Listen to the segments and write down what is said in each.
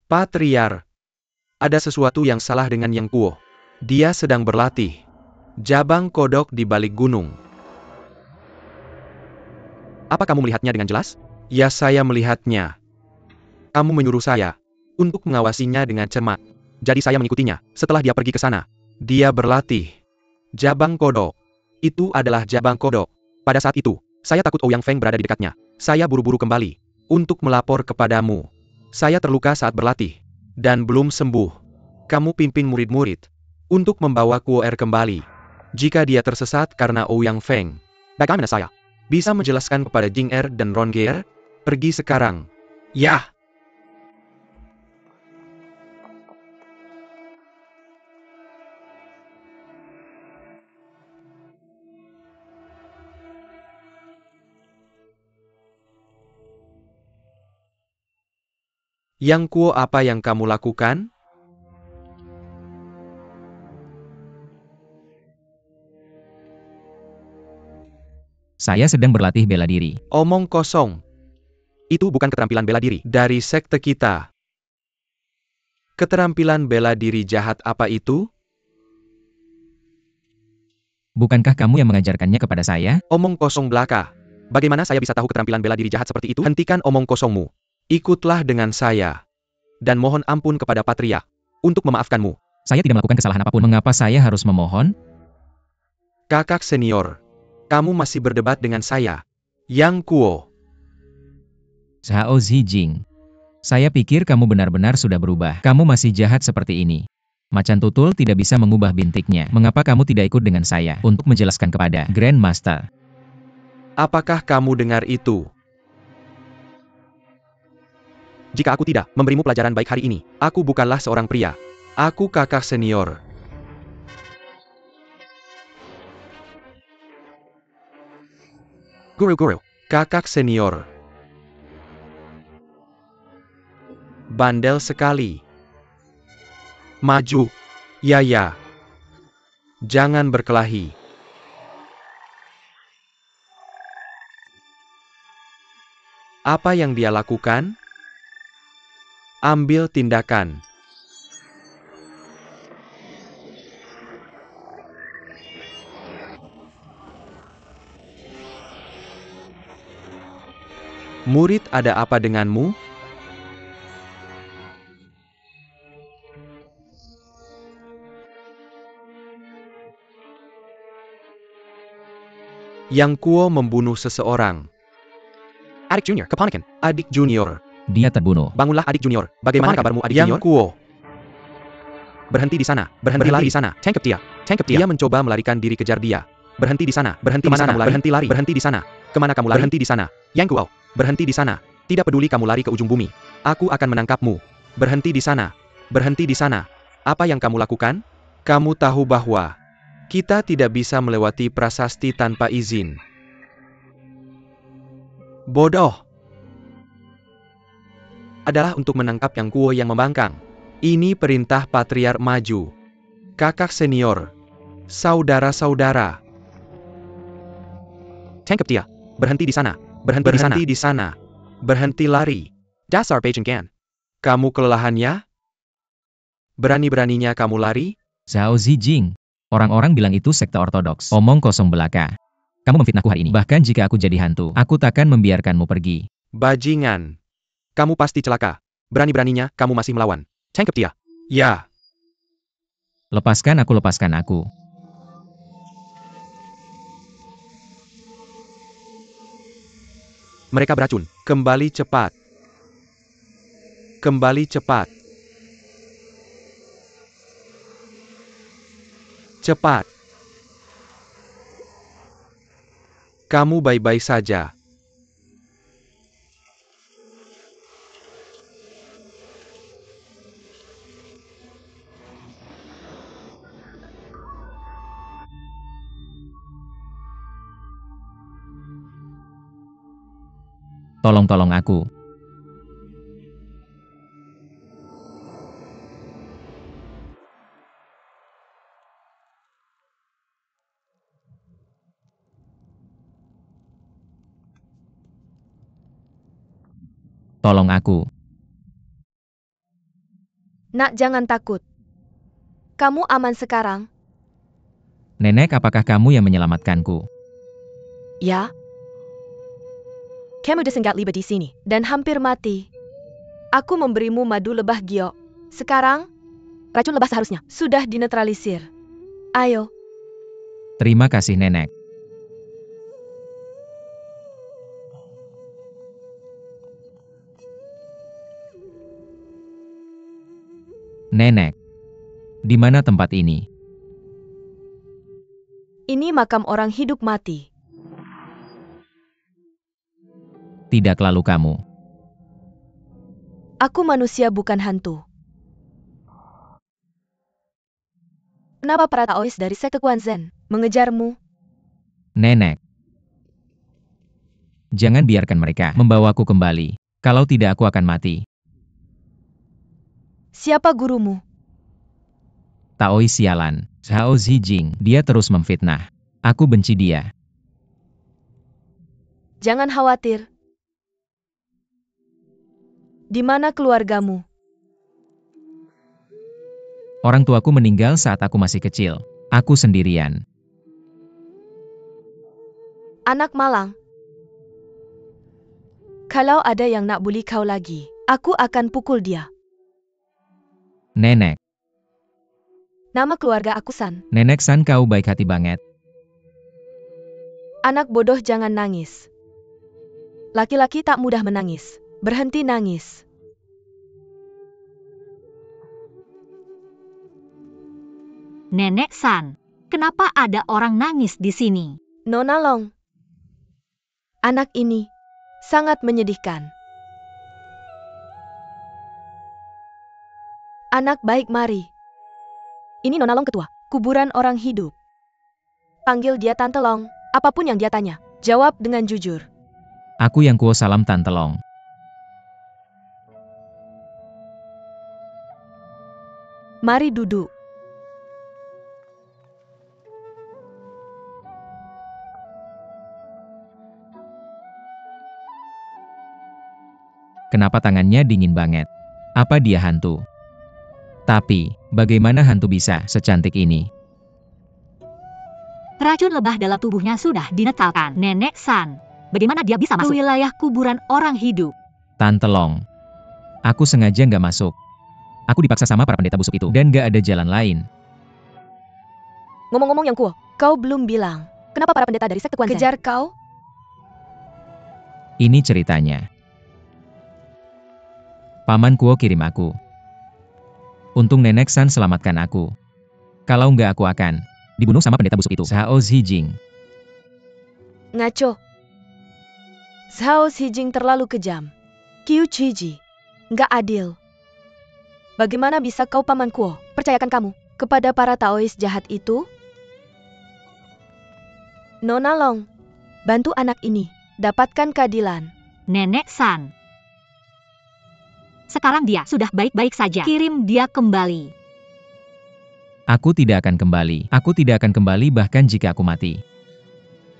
Patriar, ada sesuatu yang salah dengan Yang Kuo. Dia sedang berlatih. Jabang kodok di balik gunung. Apa kamu melihatnya dengan jelas? Ya, saya melihatnya. Kamu menyuruh saya untuk mengawasinya dengan cermat. Jadi saya mengikutinya. Setelah dia pergi ke sana, dia berlatih. Jabang kodok. Itu adalah jabang kodok. Pada saat itu, saya takut Ouyang Feng berada di dekatnya. Saya buru-buru kembali untuk melapor kepadamu. Saya terluka saat berlatih dan belum sembuh. Kamu pimpin murid-murid untuk membawa Kuo Er kembali. Jika dia tersesat karena Ouyang Feng, bagaimana saya bisa menjelaskan kepada Jing Er dan Ron Geer? Pergi sekarang. Ya. Yang Kuo, apa yang kamu lakukan? Saya sedang berlatih bela diri. Omong kosong. Itu bukan keterampilan bela diri dari sekte kita. Keterampilan bela diri jahat apa itu? Bukankah kamu yang mengajarkannya kepada saya? Omong kosong belaka. Bagaimana saya bisa tahu keterampilan bela diri jahat seperti itu? Hentikan omong kosongmu. Ikutlah dengan saya. Dan mohon ampun kepada Patria untuk memaafkanmu. Saya tidak melakukan kesalahan apapun. Mengapa saya harus memohon? Kakak senior, kamu masih berdebat dengan saya. Yang Kuo. Zhao Zijing. Saya pikir kamu benar-benar sudah berubah. Kamu masih jahat seperti ini. Macan tutul tidak bisa mengubah bintiknya. Mengapa kamu tidak ikut dengan saya untuk menjelaskan kepada Grandmaster? Apakah kamu dengar itu? Jika aku tidak memberimu pelajaran baik hari ini, aku bukanlah seorang pria. Aku kakak senior. Guru-guru, kakak senior. Bandel sekali. Maju. Ya. Jangan berkelahi. Apa yang dia lakukan? Ambil tindakan. Murid, ada apa denganmu? Yang Kuo membunuh seseorang. Adik Junior, keponakan. Adik Junior. Dia terbunuh. Bangunlah adik Junior. Bagaimana kabarmu adik Junior? Yang Kuo. Berhenti di sana. Berhenti di sana. Tangkap dia. Tangkap dia. Dia mencoba melarikan diri, kejar dia. Berhenti di sana. Berhenti di sana. Berhenti lari. Berhenti di sana. Kemana kamu lari? Berhenti di sana. Yang Kuo. Berhenti di sana. Tidak peduli kamu lari ke ujung bumi. Aku akan menangkapmu. Berhenti di sana. Berhenti di sana. Apa yang kamu lakukan? Kamu tahu bahwa kita tidak bisa melewati prasasti tanpa izin. Bodoh. Adalah untuk menangkap Yang Kuo yang membangkang. Ini perintah Patriar maju. Kakak senior. Saudara-saudara. Tangkap dia. Berhenti di sana. Berhenti di sana. Berhenti lari. Dasar Pejenggan. Kamu kelelahan ya? Berani-beraninya kamu lari? Zhao Zijing. Orang-orang bilang itu sekte ortodoks. Omong kosong belaka. Kamu memfitnahku hari ini. Bahkan jika aku jadi hantu, aku takkan membiarkanmu pergi. Bajingan. Kamu pasti celaka. Berani-beraninya kamu masih melawan. Tangkap dia. Ya. Lepaskan aku, lepaskan aku. Mereka beracun. Kembali cepat. Kembali cepat. Cepat. Kamu baik-baik saja. Tolong aku. Tolong aku. Nak, jangan takut. Kamu aman sekarang? Nenek, apakah kamu yang menyelamatkanku? Ya. Kamu disengat libat di sini dan hampir mati. Aku memberimu madu lebah giok. Sekarang, racun lebah seharusnya sudah dinetralisir. Ayo. Terima kasih, Nenek. Nenek, di mana tempat ini? Ini makam orang hidup mati. Tidak, lalu kamu. Aku manusia, bukan hantu. Kenapa para Taois dari sekte Kuan Zen mengejarmu? Nenek, jangan biarkan mereka membawaku kembali. Kalau tidak, aku akan mati. Siapa gurumu? Taois sialan, Zhao Zijing. Dia terus memfitnah. Aku benci dia. Jangan khawatir. Di mana keluargamu? Orang tuaku meninggal saat aku masih kecil. Aku sendirian. Anak malang. Kalau ada yang nak bully kau lagi, aku akan pukul dia. Nenek, Nama keluarga aku San. Nenek San, kau baik hati banget. Anak bodoh, jangan nangis. Laki-laki tak mudah menangis. Berhenti nangis. Nenek San, kenapa ada orang nangis di sini? Nona Long. Anak ini sangat menyedihkan. Anak baik, mari. Ini Nona Long ketua, kuburan orang hidup. Panggil dia Tante Long, apapun yang dia tanya, jawab dengan jujur. Aku yang kuo, salam Tante Long. Mari duduk. Kenapa tangannya dingin banget? Apa dia hantu? Tapi, bagaimana hantu bisa secantik ini? Racun lebah dalam tubuhnya sudah dinetralkan. Nenek San, bagaimana dia bisa masuk ke wilayah kuburan orang hidup? Tante Long, aku sengaja nggak masuk. Aku dipaksa sama para pendeta busuk itu, dan nggak ada jalan lain. Ngomong-ngomong yang kuo, kau belum bilang. Kenapa para pendeta dari sekte Kuan Zen kejar kau? Ini ceritanya. Paman Kuo kirim aku. Untung Nenek San selamatkan aku. Kalau nggak, aku akan dibunuh sama pendeta busuk itu. Zhao Zijing. Ngaco. Zhao Zijing terlalu kejam. Qiu Chiji. Nggak adil. Bagaimana bisa kau, Paman Kuo, percayakan kamu kepada para Taois jahat itu? Nona Long, bantu anak ini dapatkan keadilan. Nenek San, sekarang dia sudah baik-baik saja. Kirim dia kembali. Aku tidak akan kembali. Aku tidak akan kembali bahkan jika aku mati.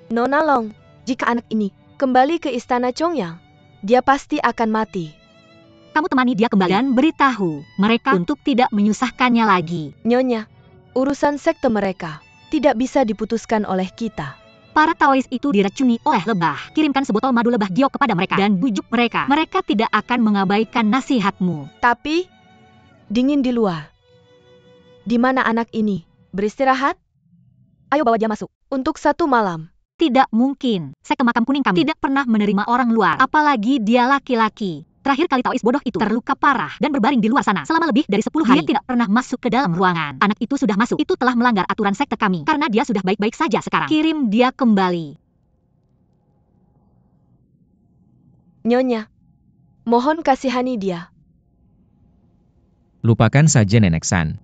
Nona Long, jika anak ini kembali ke istana Chongyang, dia pasti akan mati. Kamu temani dia kembali dan beritahu mereka untuk tidak menyusahkannya lagi. Nyonya, urusan sekte mereka tidak bisa diputuskan oleh kita. Para Taois itu diracuni oleh lebah. Kirimkan sebotol madu lebah giok kepada mereka dan bujuk mereka. Mereka tidak akan mengabaikan nasihatmu. Tapi, dingin di luar. Di mana anak ini beristirahat? Ayo bawa dia masuk untuk 1 malam. Tidak mungkin. Sekte Makam Kuning kami tidak pernah menerima orang luar. Apalagi dia laki-laki. Terakhir kali Taois bodoh itu terluka parah dan berbaring di luar sana selama lebih dari 10 hari. Dia tidak pernah masuk ke dalam ruangan. Anak itu sudah masuk. Itu telah melanggar aturan sekte kami. Karena dia sudah baik-baik saja sekarang. Kirim dia kembali. Nyonya, mohon kasihani dia. Lupakan saja Nenek San.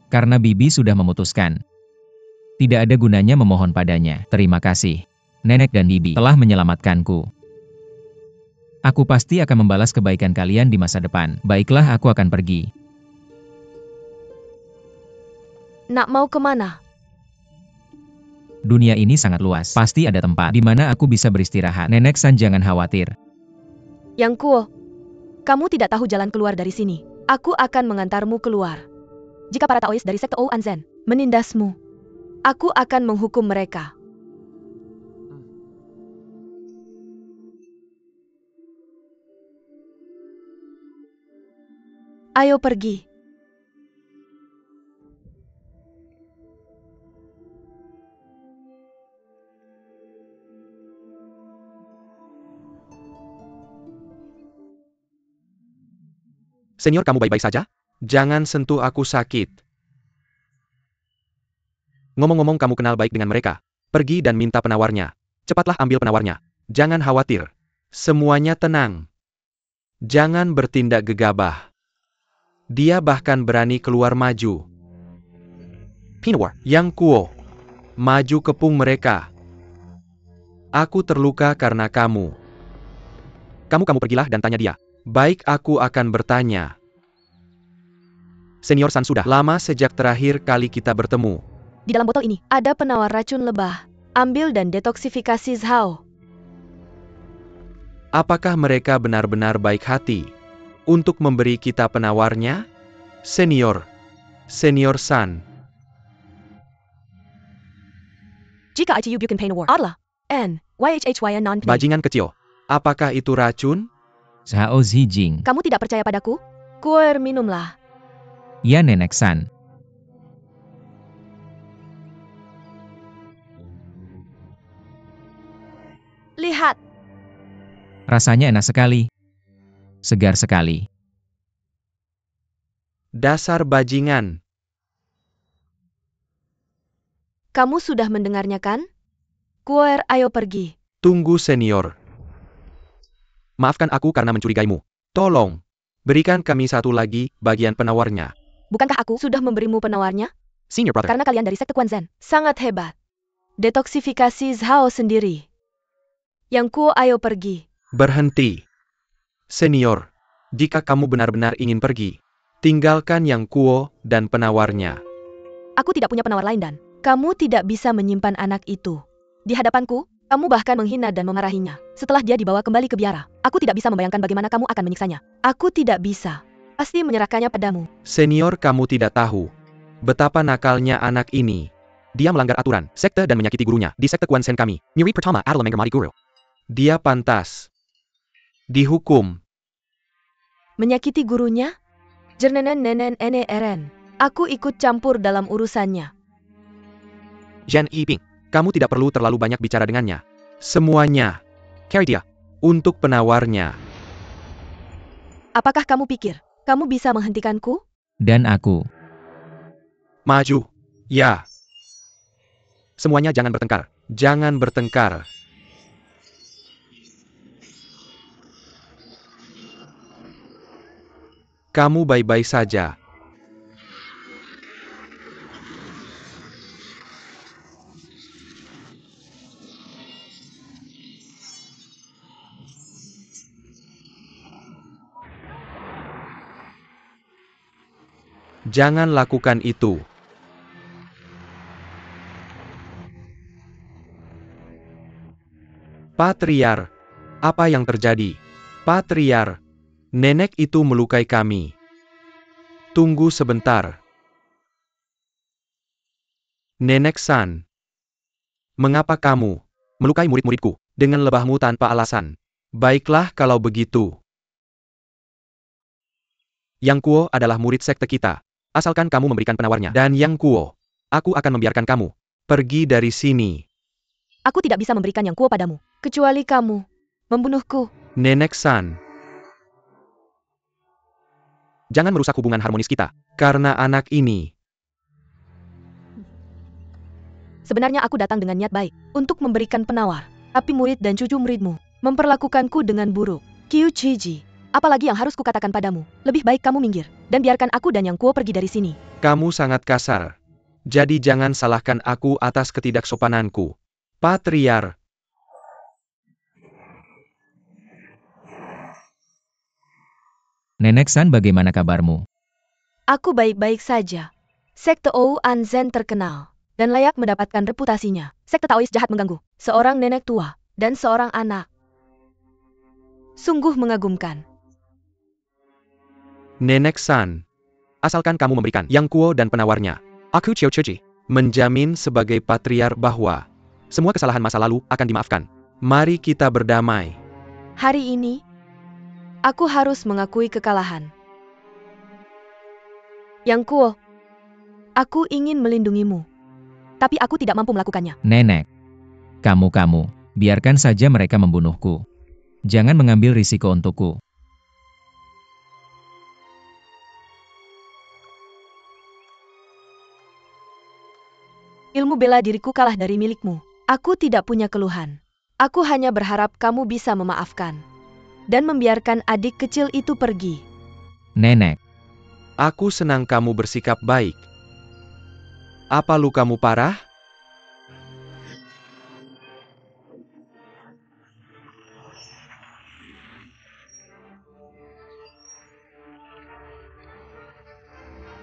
Karena Bibi sudah memutuskan. Tidak ada gunanya memohon padanya. Terima kasih. Nenek dan Bibi telah menyelamatkanku. Aku pasti akan membalas kebaikan kalian di masa depan. Baiklah, aku akan pergi. Nak mau kemana? Dunia ini sangat luas. Pasti ada tempat di mana aku bisa beristirahat. Nenek San, jangan khawatir. Yang Kuo, Kamu tidak tahu jalan keluar dari sini. Aku akan mengantarmu keluar. Jika para Taois dari sekte Ou Anzen menindasmu, aku akan menghukum mereka. Ayo pergi. Senior, kamu baik-baik saja? Jangan sentuh aku, sakit. Ngomong-ngomong, kamu kenal baik dengan mereka. Pergi dan minta penawarnya. Cepatlah ambil penawarnya. Jangan khawatir. Semuanya tenang. Jangan bertindak gegabah. Dia bahkan berani keluar maju. Pinawar, Yang Kuo. Maju kepung mereka. Aku terluka karena kamu. Kamu pergilah dan tanya dia. Baik, aku akan bertanya. Senior San, sudah lama sejak terakhir kali kita bertemu. Di dalam botol ini ada penawar racun lebah. Ambil dan detoksifikasi Zhao. Apakah mereka benar-benar baik hati untuk memberi kita penawarnya? Senior San. Jika ITU bukan penawar adalah NYHHY non Bajingan kecil. Apakah itu racun? Zhao Zijing. Kamu tidak percaya padaku? Kuer, minumlah. Ya, Nenek San. Lihat. Rasanya enak sekali. Segar sekali. Dasar bajingan. Kamu sudah mendengarnya kan? Kuer, ayo pergi. Tunggu, senior. Maafkan aku karena mencurigaimu. Tolong, berikan kami satu lagi bagian penawarnya. Bukankah aku sudah memberimu penawarnya? Senior brother. Karena kalian dari sekte Quan Zen. Sangat hebat. Detoksifikasi Zhao sendiri. Yang Kuo, ayo pergi. Berhenti. Senior, jika kamu benar-benar ingin pergi, tinggalkan Yang Kuo dan penawarnya. Aku tidak punya penawar lain dan kamu tidak bisa menyimpan anak itu. Di hadapanku, kamu bahkan menghina dan memarahinya. Setelah dia dibawa kembali ke biara, aku tidak bisa membayangkan bagaimana kamu akan menyiksanya. Aku tidak bisa. Pasti menyerahkannya padamu. Senior, kamu tidak tahu betapa nakalnya anak ini. Dia melanggar aturan, sekte dan menyakiti gurunya di sekte Quan Zen kami. Murid pertama adalah menghormati guru. Dia pantas dihukum. Menyakiti gurunya? Jernenen nenen ene eren. Aku ikut campur dalam urusannya. Zhen Yiping, kamu tidak perlu terlalu banyak bicara dengannya. Semuanya. Carry dia. Untuk penawarnya. Apakah kamu pikir kamu bisa menghentikanku? Dan aku. Maju. Ya. Semuanya jangan bertengkar. Jangan bertengkar. Kamu baik-baik saja. Jangan lakukan itu. Patriar, apa yang terjadi? Patriar, nenek itu melukai kami. Tunggu sebentar. Nenek San, mengapa kamu melukai murid-muridku dengan lebahmu tanpa alasan? Baiklah kalau begitu. Yang Kuo adalah murid sekte kita. Asalkan kamu memberikan penawarnya. Dan Yang Kuo, aku akan membiarkan kamu pergi dari sini. Aku tidak bisa memberikan Yang Kuo padamu, kecuali kamu membunuhku. Nenek San, jangan merusak hubungan harmonis kita, karena anak ini. Sebenarnya aku datang dengan niat baik, untuk memberikan penawar. Tapi murid dan cucu muridmu memperlakukanku dengan buruk. Qiu Chiji, apalagi yang harus kukatakan padamu? Lebih baik kamu minggir, dan biarkan aku dan Yang Kuo pergi dari sini. Kamu sangat kasar. Jadi jangan salahkan aku atas ketidaksopananku. Patriar. Nenek San, bagaimana kabarmu? Aku baik-baik saja. Sekte Ou Anzen terkenal dan layak mendapatkan reputasinya. Sekte Taois jahat mengganggu seorang nenek tua dan seorang anak. Sungguh mengagumkan. Nenek San. Asalkan kamu memberikan Yang Kuo dan penawarnya. Aku Qiu Chiji menjamin sebagai patriark bahwa semua kesalahan masa lalu akan dimaafkan. Mari kita berdamai. Hari ini, aku harus mengakui kekalahan. Yang Kuo, aku ingin melindungimu. Tapi aku tidak mampu melakukannya. Nenek. Kamu, biarkan saja mereka membunuhku. Jangan mengambil risiko untukku. Ilmu bela diriku kalah dari milikmu. Aku tidak punya keluhan. Aku hanya berharap kamu bisa memaafkan. Dan membiarkan adik kecil itu pergi. Nenek. Aku senang kamu bersikap baik. Apa lukamu parah?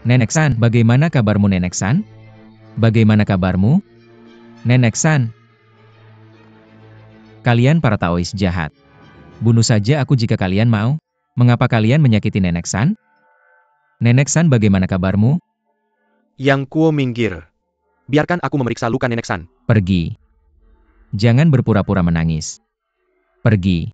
Nenek San, bagaimana kabarmu Nenek San? Bagaimana kabarmu? Nenek San. Kalian para Taois jahat. Bunuh saja aku jika kalian mau. Mengapa kalian menyakiti Nenek San? Nenek San, bagaimana kabarmu? Yang Kuo minggir. Biarkan aku memeriksa luka Nenek San. Pergi. Jangan berpura-pura menangis. Pergi.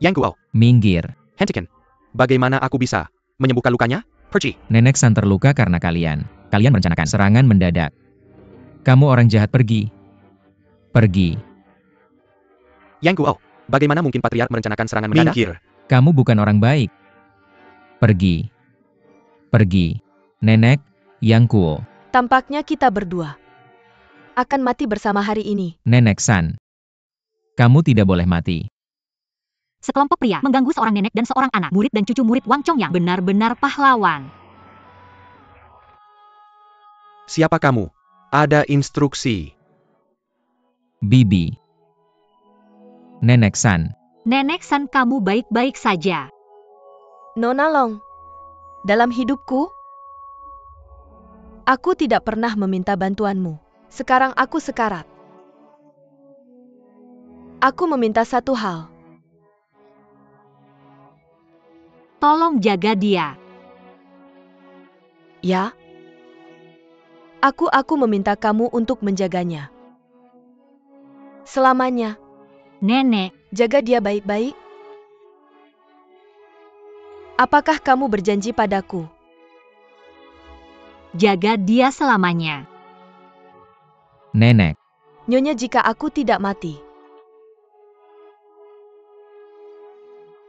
Yang Kuo, Minggir. hentikan. Bagaimana aku bisa menyembuhkan lukanya? Pergi. Nenek San terluka karena kalian. Kalian merencanakan serangan mendadak. Kamu orang jahat, pergi. Pergi. Yang Kuo, bagaimana mungkin patriark merencanakan serangan mendadak? Minggir. Kamu bukan orang baik. Pergi. Pergi. Nenek, Yang Kuo. Tampaknya kita berdua akan mati bersama hari ini. Nenek San. Kamu tidak boleh mati. Sekelompok pria mengganggu seorang nenek dan seorang anak, murid dan cucu murid Wang Chong yang benar-benar pahlawan. Siapa kamu? Ada instruksi. Bibi. Nenek San. Nenek San, kamu baik-baik saja. Nona Long, dalam hidupku, aku tidak pernah meminta bantuanmu. Sekarang aku sekarat. Aku meminta satu hal. Tolong jaga dia. Ya? Aku meminta kamu untuk menjaganya. Selamanya. Nenek, Jaga dia baik-baik. Apakah kamu berjanji padaku? jaga dia selamanya. Nenek. Nyonya, jika aku tidak mati,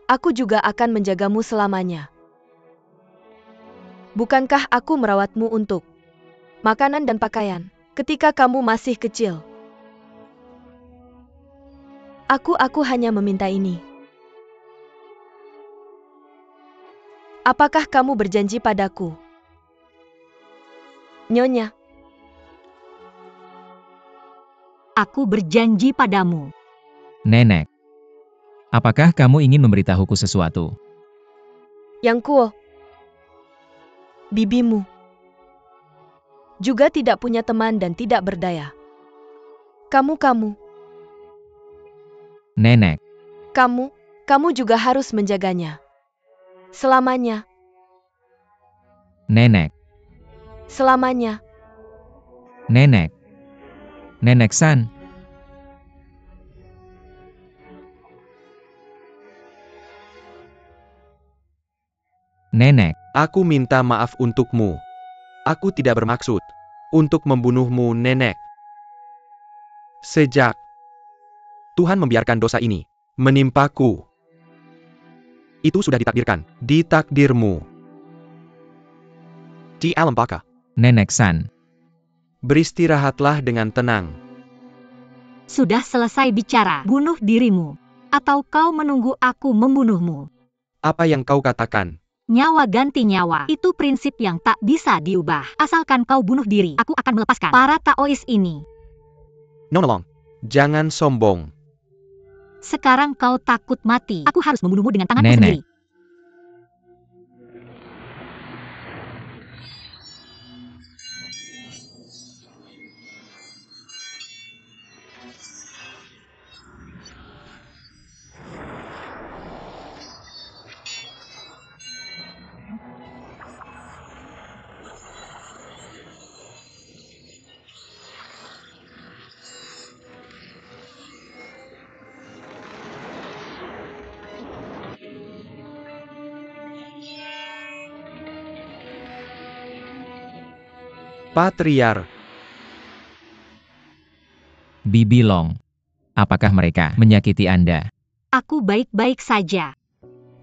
aku juga akan menjagamu selamanya. Bukankah aku merawatmu untuk makanan dan pakaian ketika kamu masih kecil? Aku hanya meminta ini. Apakah kamu berjanji padaku? Nyonya, Aku berjanji padamu. Nenek. Apakah kamu ingin memberitahuku sesuatu? Yang Kuo, bibimu juga tidak punya teman dan tidak berdaya. Kamu, Nenek. kamu juga harus menjaganya. Selamanya, Nenek. selamanya. Nenek. Nenek San. Nenek. Aku minta maaf untukmu. Aku tidak bermaksud untuk membunuhmu, Nenek. Sejak Tuhan membiarkan dosa ini menimpaku, itu sudah ditakdirkan di takdirmu. Di alam baka, Nenek San. beristirahatlah dengan tenang. Sudah selesai bicara, bunuh dirimu. Atau kau menunggu aku membunuhmu. Apa yang kau katakan? Nyawa ganti nyawa, itu prinsip yang tak bisa diubah. Asalkan kau bunuh diri, aku akan melepaskan para Taois ini. Nona Long, jangan sombong. Sekarang kau takut mati. Aku harus membunuhmu dengan tanganku Nenek. sendiri. Patriar, Bibi Long. Apakah mereka menyakiti Anda? Aku baik-baik saja.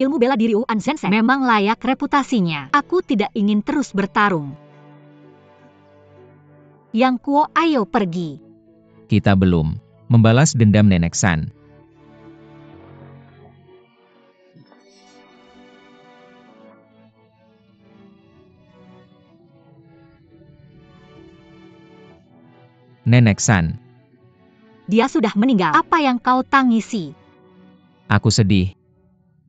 Ilmu bela diri Uan Sensei memang layak reputasinya. Aku tidak ingin terus bertarung. Yang Kuo, ayo pergi. Kita belum membalas dendam Nenek San. Nenek San, Dia sudah meninggal. Apa yang kau tangisi? aku sedih.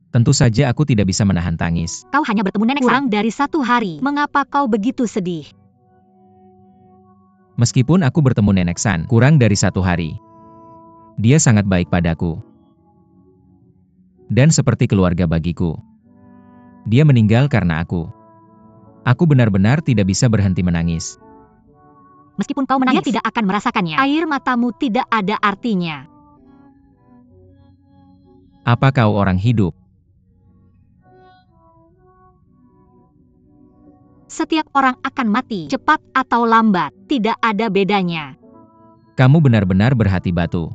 Tentu saja aku tidak bisa menahan tangis. Kau hanya bertemu Nenek San kurang dari 1 hari. Mengapa kau begitu sedih? Meskipun aku bertemu Nenek San kurang dari 1 hari, dia sangat baik padaku. Dan seperti keluarga bagiku. Dia meninggal karena aku. Aku benar-benar tidak bisa berhenti menangis. Meskipun kau menangis, dia tidak akan merasakannya. Air matamu tidak ada artinya. Apa kau orang hidup? Setiap orang akan mati, cepat atau lambat, tidak ada bedanya. Kamu benar-benar berhati batu.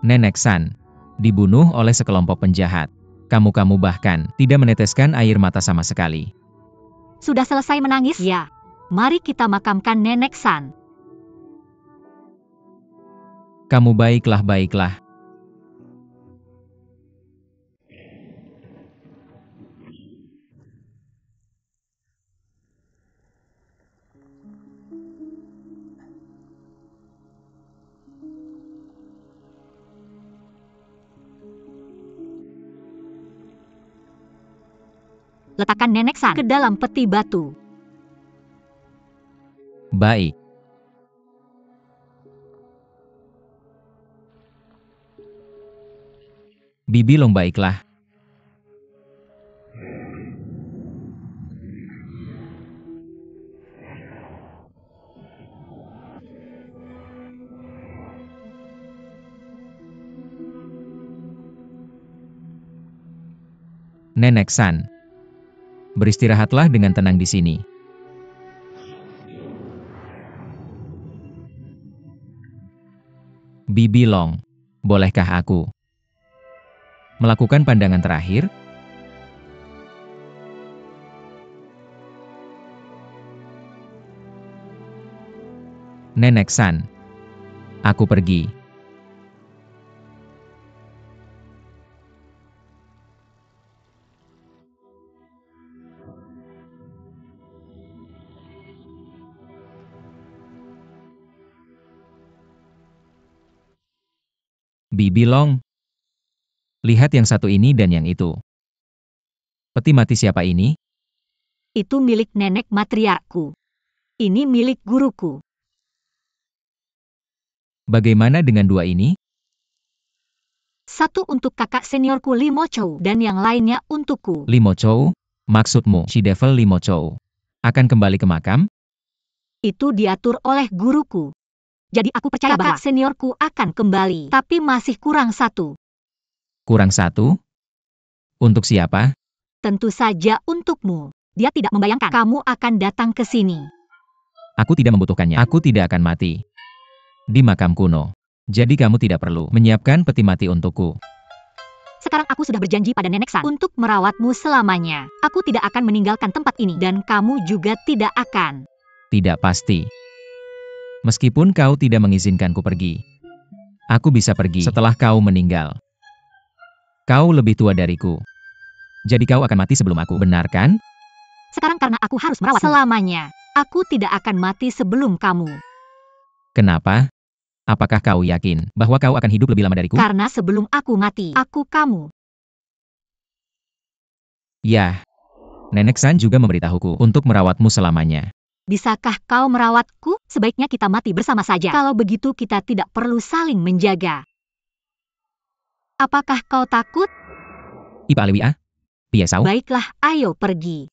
Nenek San dibunuh oleh sekelompok penjahat. Kamu bahkan tidak meneteskan air mata sama sekali. Sudah selesai menangis? Ya. Mari kita makamkan Nenek San. Kamu baiklah. Letakkan Nenek San ke dalam peti batu. Baik. Bibi Long, baiklah. Nenek San, beristirahatlah dengan tenang di sini. Bibi Long, bolehkah aku melakukan pandangan terakhir? Nenek San, aku pergi. Bibi Long, lihat yang satu ini dan yang itu. Peti mati siapa ini? Itu milik nenek matriarkku. Ini milik guruku. Bagaimana dengan 2 ini? Satu untuk kakak seniorku Limo Chou dan yang lainnya untukku. Limo Chou, maksudmu si Devil Limo Chou akan kembali ke makam? Itu diatur oleh guruku. Jadi aku percaya bahwa kakak seniorku akan kembali. Tapi masih kurang 1. Kurang 1? Untuk siapa? Tentu saja untukmu. Dia tidak membayangkan kamu akan datang ke sini. Aku tidak membutuhkannya. Aku tidak akan mati di makam kuno. Jadi kamu tidak perlu menyiapkan peti mati untukku. Sekarang aku sudah berjanji pada Nenek San untuk merawatmu selamanya. Aku tidak akan meninggalkan tempat ini dan kamu juga tidak akan. Tidak pasti. Meskipun kau tidak mengizinkanku pergi, aku bisa pergi setelah kau meninggal. Kau lebih tua dariku. Jadi kau akan mati sebelum aku, benar kan? Sekarang karena aku harus merawatmu selamanya, aku tidak akan mati sebelum kamu. Kenapa? Apakah kau yakin bahwa kau akan hidup lebih lama dariku? Karena sebelum aku mati, aku kamu. Ya. Nenek San juga memberitahuku untuk merawatmu selamanya. Bisakah kau merawatku? Sebaiknya kita mati bersama saja. Kalau begitu kita tidak perlu saling menjaga. Apakah kau takut? Ipa Alewia? Piesau? Baiklah, ayo pergi.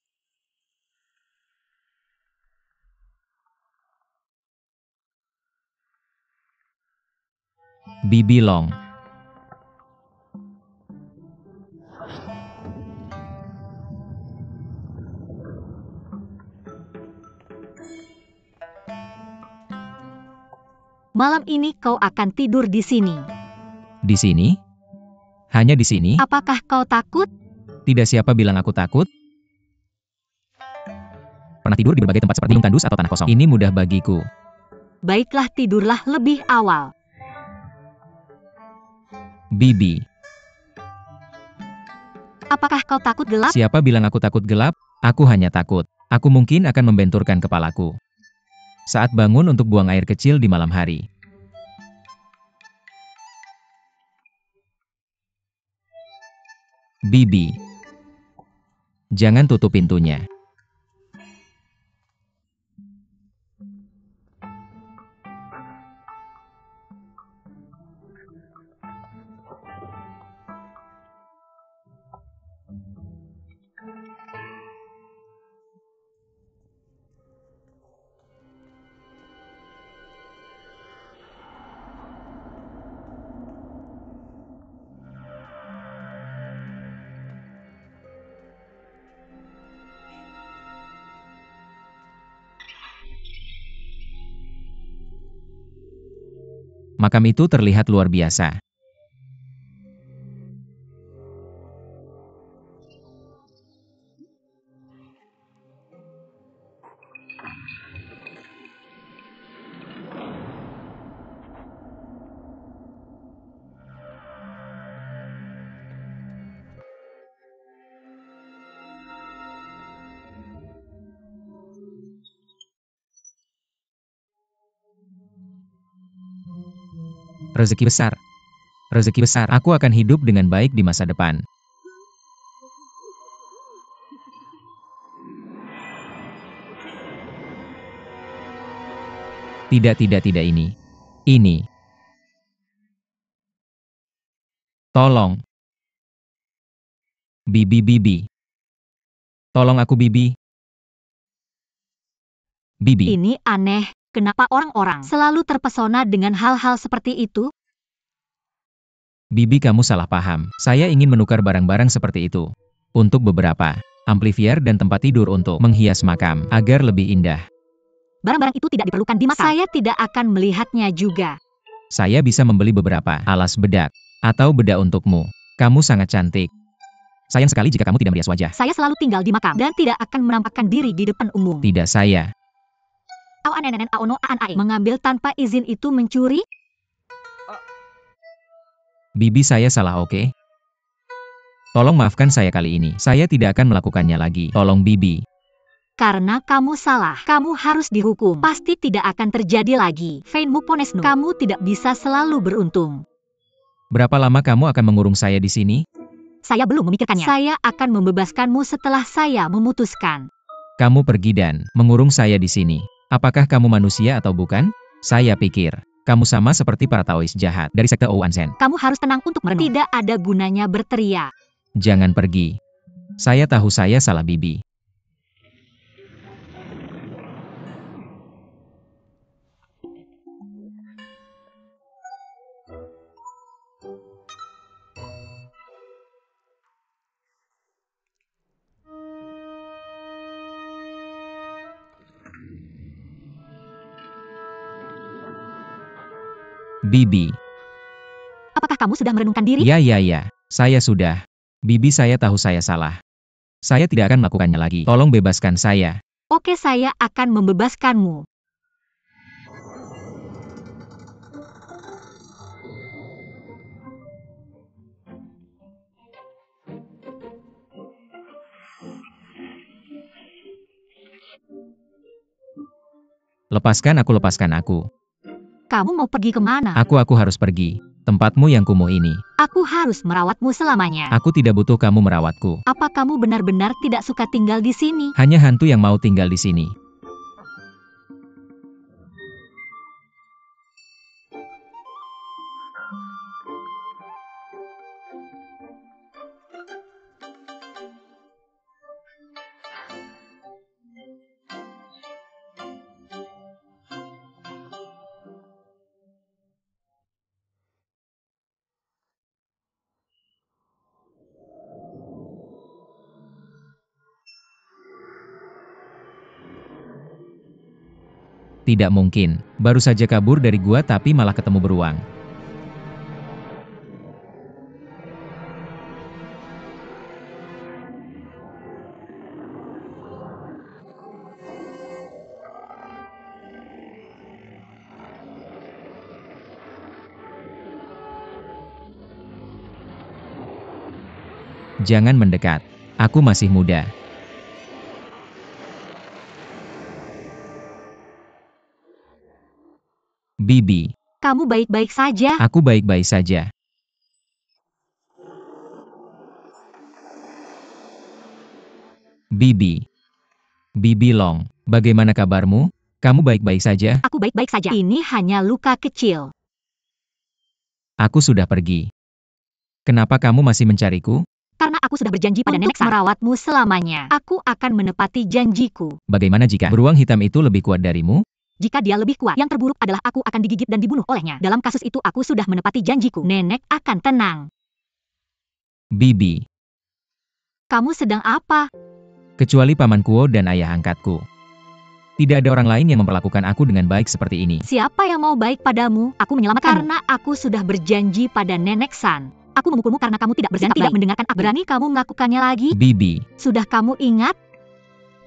Bibi Long. Malam ini kau akan tidur di sini. Di sini? Hanya di sini? Apakah kau takut? Tidak, siapa bilang aku takut? Pernah tidur di berbagai tempat seperti gunung tandus atau tanah kosong. Ini mudah bagiku. Baiklah, tidurlah lebih awal. Bibi, Apakah kau takut gelap? siapa bilang aku takut gelap? Aku hanya takut. Aku mungkin akan membenturkan kepalaku saat bangun untuk buang air kecil di malam hari. Bibi, jangan tutup pintunya. Makam itu terlihat luar biasa. Rezeki besar. Rezeki besar. Aku akan hidup dengan baik di masa depan. Tidak ini. Ini. Tolong. Bibi. Tolong aku, Bibi. Bibi. Ini aneh. Kenapa orang-orang selalu terpesona dengan hal-hal seperti itu? Bibi, kamu salah paham. Saya ingin menukar barang-barang seperti itu. Untuk beberapa amplifier dan tempat tidur untuk menghias makam agar lebih indah. Barang-barang itu tidak diperlukan di makam. Saya tidak akan melihatnya juga. Saya bisa membeli beberapa alas bedak atau bedak untukmu. Kamu sangat cantik. Sayang sekali jika kamu tidak merias wajah. Saya selalu tinggal di makam dan tidak akan menampakkan diri di depan umum. Tidak, saya. Mengambil tanpa izin itu mencuri? Bibi, saya salah, oke? Tolong maafkan saya kali ini. Saya tidak akan melakukannya lagi. Tolong, Bibi. Karena kamu salah, kamu harus dihukum. Pasti tidak akan terjadi lagi. Feinmu Ponesnu, kamu tidak bisa selalu beruntung. Berapa lama kamu akan mengurung saya di sini? Saya belum memikirkannya. Saya akan membebaskanmu setelah saya memutuskan. Kamu pergi dan mengurung saya di sini. Apakah kamu manusia atau bukan? Saya pikir kamu sama seperti para Taois jahat dari sekte Ouanzhen. Kamu harus tenang untuk merenung. Tidak ada gunanya berteriak. Jangan pergi. Saya tahu saya salah, Bibi. Bibi. Apakah kamu sudah merenungkan diri? Ya. Saya sudah. Bibi, saya tahu saya salah. Saya tidak akan melakukannya lagi. Tolong bebaskan saya. Oke, saya akan membebaskanmu. Lepaskan aku. Kamu mau pergi kemana? Aku harus pergi. Tempatmu yang kumuh ini. Aku harus merawatmu selamanya. Aku tidak butuh kamu merawatku. Apa kamu benar-benar tidak suka tinggal di sini? Hanya hantu yang mau tinggal di sini. Tidak mungkin. Baru saja kabur dari gua tapi malah ketemu beruang. Jangan mendekat. Aku masih muda. Bibi, Kamu baik-baik saja? aku baik-baik saja. Bibi. Bibi Long, bagaimana kabarmu? Kamu baik-baik saja? Aku baik-baik saja. Ini hanya luka kecil. Aku sudah pergi. Kenapa kamu masih mencariku? Karena aku sudah berjanji pada nenek San merawatmu selamanya. Aku akan menepati janjiku. Bagaimana jika beruang hitam itu lebih kuat darimu? Jika dia lebih kuat, yang terburuk adalah aku akan digigit dan dibunuh olehnya. Dalam kasus itu aku sudah menepati janjiku. Nenek akan tenang. Bibi, Kamu sedang apa? kecuali Paman Kuo dan ayah angkatku. Tidak ada orang lain yang memperlakukan aku dengan baik seperti ini. Siapa yang mau baik padamu? Aku menyelamatkanmu. Karena aku sudah berjanji pada nenek San. Aku memukulmu karena kamu tidak bersikap baik. Tidak mendengarkan aku. Berani kamu melakukannya lagi? Bibi, Sudah kamu ingat?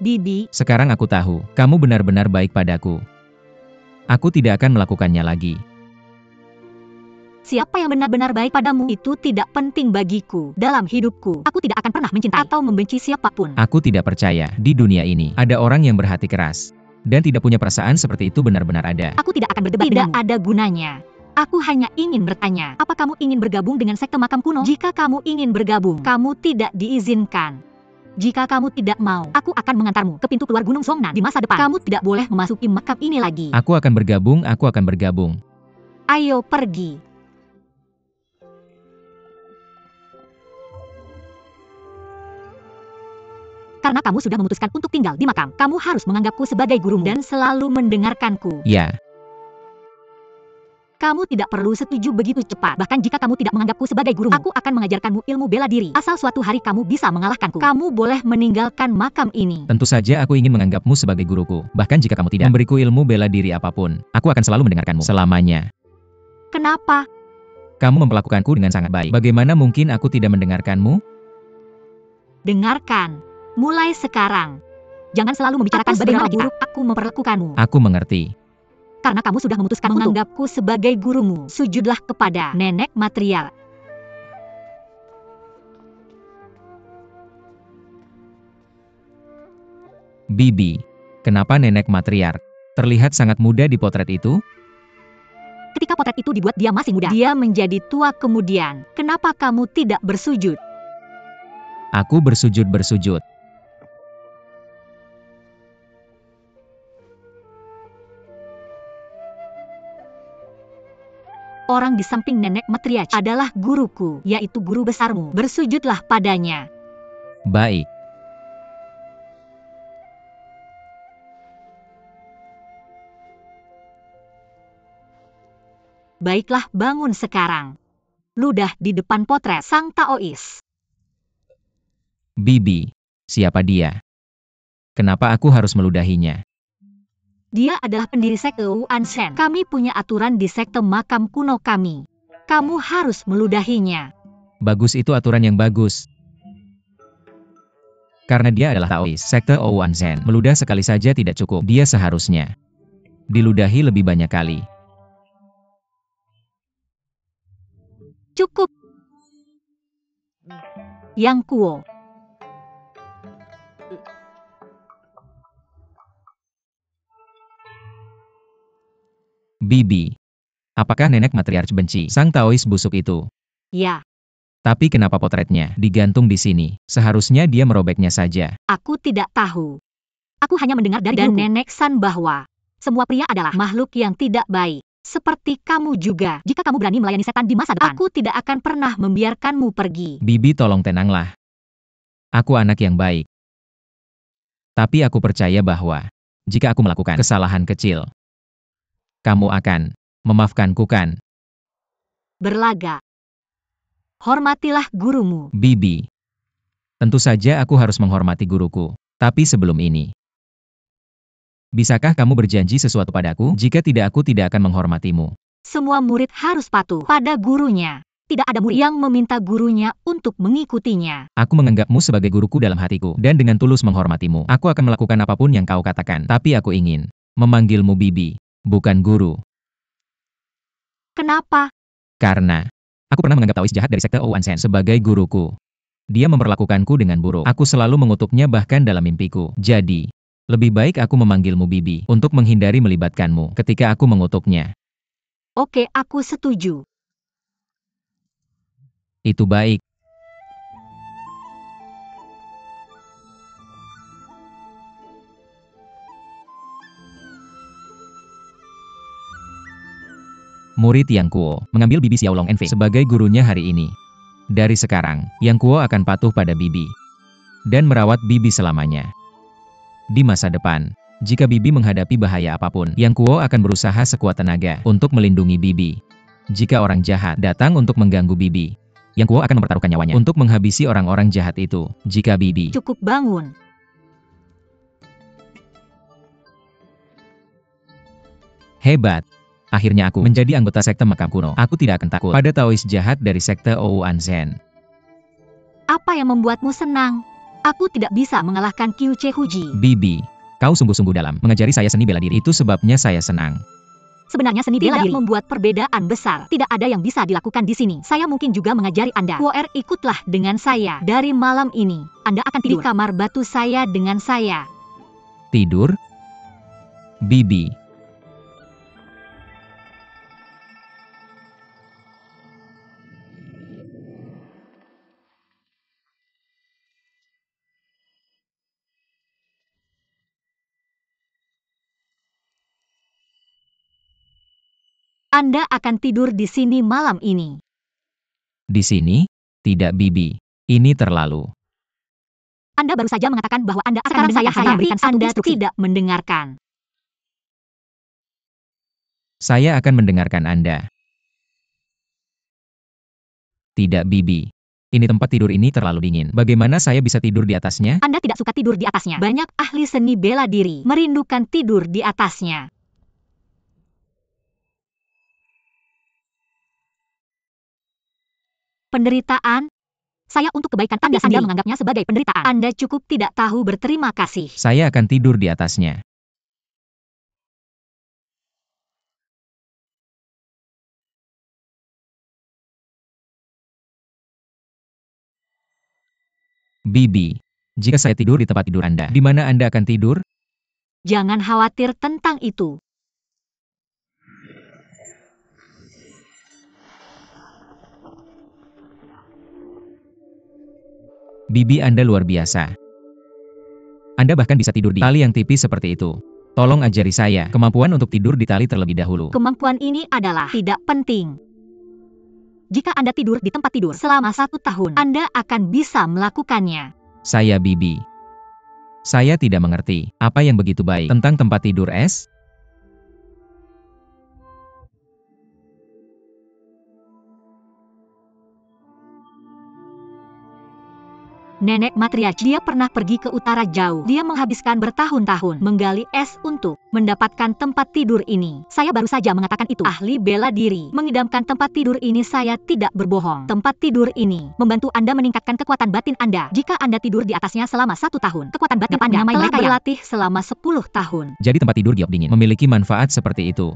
Bibi, sekarang aku tahu, kamu benar-benar baik padaku. Aku tidak akan melakukannya lagi. siapa yang benar-benar baik padamu itu tidak penting bagiku. Dalam hidupku, aku tidak akan pernah mencintai atau membenci siapapun. Aku tidak percaya, di dunia ini, ada orang yang berhati keras. Dan tidak punya perasaan seperti itu benar-benar ada. Aku tidak akan berdebat denganmu. Tidak ada gunanya. Aku hanya ingin bertanya, apa kamu ingin bergabung dengan sekte makam kuno? Jika kamu ingin bergabung, kamu tidak diizinkan. Jika kamu tidak mau, aku akan mengantarmu ke pintu keluar Gunung Songnan di masa depan. Kamu tidak boleh memasuki makam ini lagi. Aku akan bergabung, aku akan bergabung. Ayo pergi. Karena kamu sudah memutuskan untuk tinggal di makam, kamu harus menganggapku sebagai gurumu dan selalu mendengarkanku. Ya, Kamu tidak perlu setuju begitu cepat. Bahkan jika kamu tidak menganggapku sebagai gurumu, aku akan mengajarkanmu ilmu bela diri. Asal suatu hari kamu bisa mengalahkanku. Kamu boleh meninggalkan makam ini. tentu saja aku ingin menganggapmu sebagai guruku. Bahkan jika kamu tidak memberiku ilmu bela diri apapun, aku akan selalu mendengarkanmu selamanya. Kenapa? Kamu memperlakukanku dengan sangat baik. Bagaimana mungkin aku tidak mendengarkanmu? Dengarkan. Mulai sekarang. Jangan selalu membicarakan bagaimana buruk aku memperlakukanmu. Aku mengerti. Karena kamu sudah memutuskan menganggapku sebagai gurumu. Sujudlah kepada nenek material. Bibi, kenapa nenek matriark terlihat sangat muda di potret itu? Ketika potret itu dibuat dia masih muda. Dia menjadi tua kemudian. Kenapa kamu tidak bersujud? Aku bersujud-bersujud. Orang di samping nenek Matriarch adalah guruku, yaitu guru besarmu. Bersujudlah padanya. Baik. Baiklah, bangun sekarang. Ludah di depan potret sang Taois. Bibi, siapa dia? Kenapa aku harus meludahinya? Dia adalah pendiri sekte Wu Anshen. Kami punya aturan di sekte makam kuno kami. Kamu harus meludahinya. Bagus, itu aturan yang bagus. Karena dia adalah Taois, sekte Ouan Zen. Meludah sekali saja tidak cukup. Dia seharusnya diludahi lebih banyak kali. Cukup. Yang Kuo. Bibi, apakah nenek matriarch benci sang Taois busuk itu? Ya, Tapi kenapa potretnya digantung di sini? Seharusnya dia merobeknya saja. aku tidak tahu. Aku hanya mendengar dari dan nenek San bahwa semua pria adalah makhluk yang tidak baik. Seperti kamu juga. Jika kamu berani melayani setan di masa depan, aku tidak akan pernah membiarkanmu pergi. Bibi, tolong tenanglah. Aku anak yang baik. Tapi aku percaya bahwa jika aku melakukan kesalahan kecil, kamu akan memaafkanku kan? Berlaga. Hormatilah gurumu. Bibi, tentu saja aku harus menghormati guruku. Tapi sebelum ini, Bisakah kamu berjanji sesuatu padaku? Jika tidak, aku tidak akan menghormatimu. Semua murid harus patuh pada gurunya. Tidak ada murid yang meminta gurunya untuk mengikutinya. Aku menganggapmu sebagai guruku dalam hatiku, dan dengan tulus menghormatimu. Aku akan melakukan apapun yang kau katakan. Tapi aku ingin memanggilmu Bibi, bukan guru. Kenapa? Karena aku pernah menganggap Taois jahat dari sekte Ouansen sebagai guruku. Dia memperlakukanku dengan buruk. Aku selalu mengutuknya bahkan dalam mimpiku. Jadi, lebih baik aku memanggilmu Bibi untuk menghindari melibatkanmu ketika aku mengutuknya. Oke, aku setuju. Itu baik. Murid Yang Kuo mengambil Bibi Xiaolong NV sebagai gurunya hari ini. Dari sekarang, Yang Kuo akan patuh pada Bibi dan merawat Bibi selamanya. Di masa depan, jika Bibi menghadapi bahaya apapun, Yang Kuo akan berusaha sekuat tenaga untuk melindungi Bibi. Jika orang jahat datang untuk mengganggu Bibi, Yang Kuo akan mempertaruhkan nyawanya untuk menghabisi orang-orang jahat itu. Jika Bibi Cukup bangun. hebat, akhirnya aku menjadi anggota sekte makam kuno. Aku tidak akan takut pada Taois jahat dari sekte Ouansen. Apa yang membuatmu senang? Aku tidak bisa mengalahkan Qiu Chehuji. Bibi, kau sungguh-sungguh dalam mengajari saya seni bela diri. Itu sebabnya saya senang. Sebenarnya seni bela diri membuat perbedaan besar. Tidak ada yang bisa dilakukan di sini. Saya mungkin juga mengajari Anda. Kuo-er, ikutlah dengan saya. Dari malam ini, Anda akan tidur di kamar batu saya dengan saya. Tidur? Bibi. Anda akan tidur di sini malam ini. Di sini? Tidak Bibi. Ini terlalu. Anda baru saja mengatakan bahwa Anda akan mendengarkan saya memberikan satu Anda instruksi. Tidak mendengarkan. Saya akan mendengarkan Anda. Tidak Bibi. Ini tempat tidur ini terlalu dingin. Bagaimana saya bisa tidur di atasnya? Anda tidak suka tidur di atasnya. Banyak ahli seni bela diri merindukan tidur di atasnya. Penderitaan? Saya untuk kebaikan Anda sendiri menganggapnya sebagai penderitaan. Anda cukup tidak tahu berterima kasih. Saya akan tidur di atasnya. Bibi, jika saya tidur di tempat tidur Anda, di mana Anda akan tidur? Jangan khawatir tentang itu. Bibi, Anda luar biasa. Anda bahkan bisa tidur di tali yang tipis seperti itu. Tolong ajari saya kemampuan untuk tidur di tali terlebih dahulu. Kemampuan ini adalah tidak penting. Jika Anda tidur di tempat tidur selama 1 tahun, Anda akan bisa melakukannya. Saya Bibi. Saya tidak mengerti apa yang begitu baik tentang tempat tidur es. Nenek Matriarch, dia pernah pergi ke utara jauh. Dia menghabiskan bertahun-tahun menggali es untuk mendapatkan tempat tidur ini. Saya baru saja mengatakan itu. Ahli bela diri mengidamkan tempat tidur ini. Saya tidak berbohong. Tempat tidur ini membantu Anda meningkatkan kekuatan batin Anda. Jika Anda tidur di atasnya selama 1 tahun, kekuatan batin Anda telah berlatih selama 10 tahun. Jadi tempat tidur giok dingin memiliki manfaat seperti itu.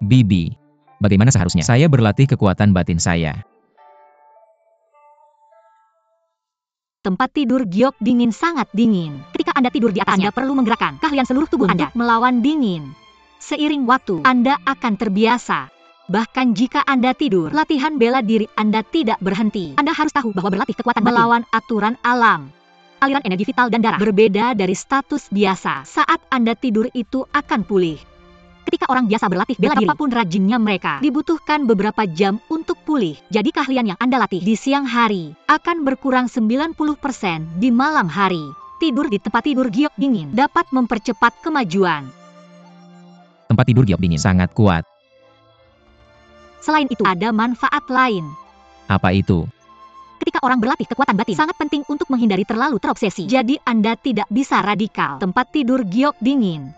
Bibi, bagaimana seharusnya saya berlatih kekuatan batin saya? Tempat tidur giok dingin sangat dingin. Ketika Anda tidur di atasnya, Anda perlu menggerakkan keahlian seluruh tubuh Anda melawan dingin. Seiring waktu, Anda akan terbiasa. Bahkan jika Anda tidur, latihan bela diri Anda tidak berhenti. Anda harus tahu bahwa berlatih kekuatan batin melawan aturan alam. Aliran energi vital dan darah berbeda dari status biasa. Saat Anda tidur itu akan pulih. Ketika orang biasa berlatih bela diri, betapapun rajinnya mereka, dibutuhkan beberapa jam untuk pulih. Jadi keahlian yang Anda latih di siang hari akan berkurang 90% di malam hari. Tidur di tempat tidur giok dingin dapat mempercepat kemajuan. Tempat tidur giok dingin sangat kuat. Selain itu, ada manfaat lain. Apa itu? Ketika orang berlatih kekuatan batin, sangat penting untuk menghindari terlalu terobsesi. Jadi Anda tidak bisa radikal. Tempat tidur giok dingin.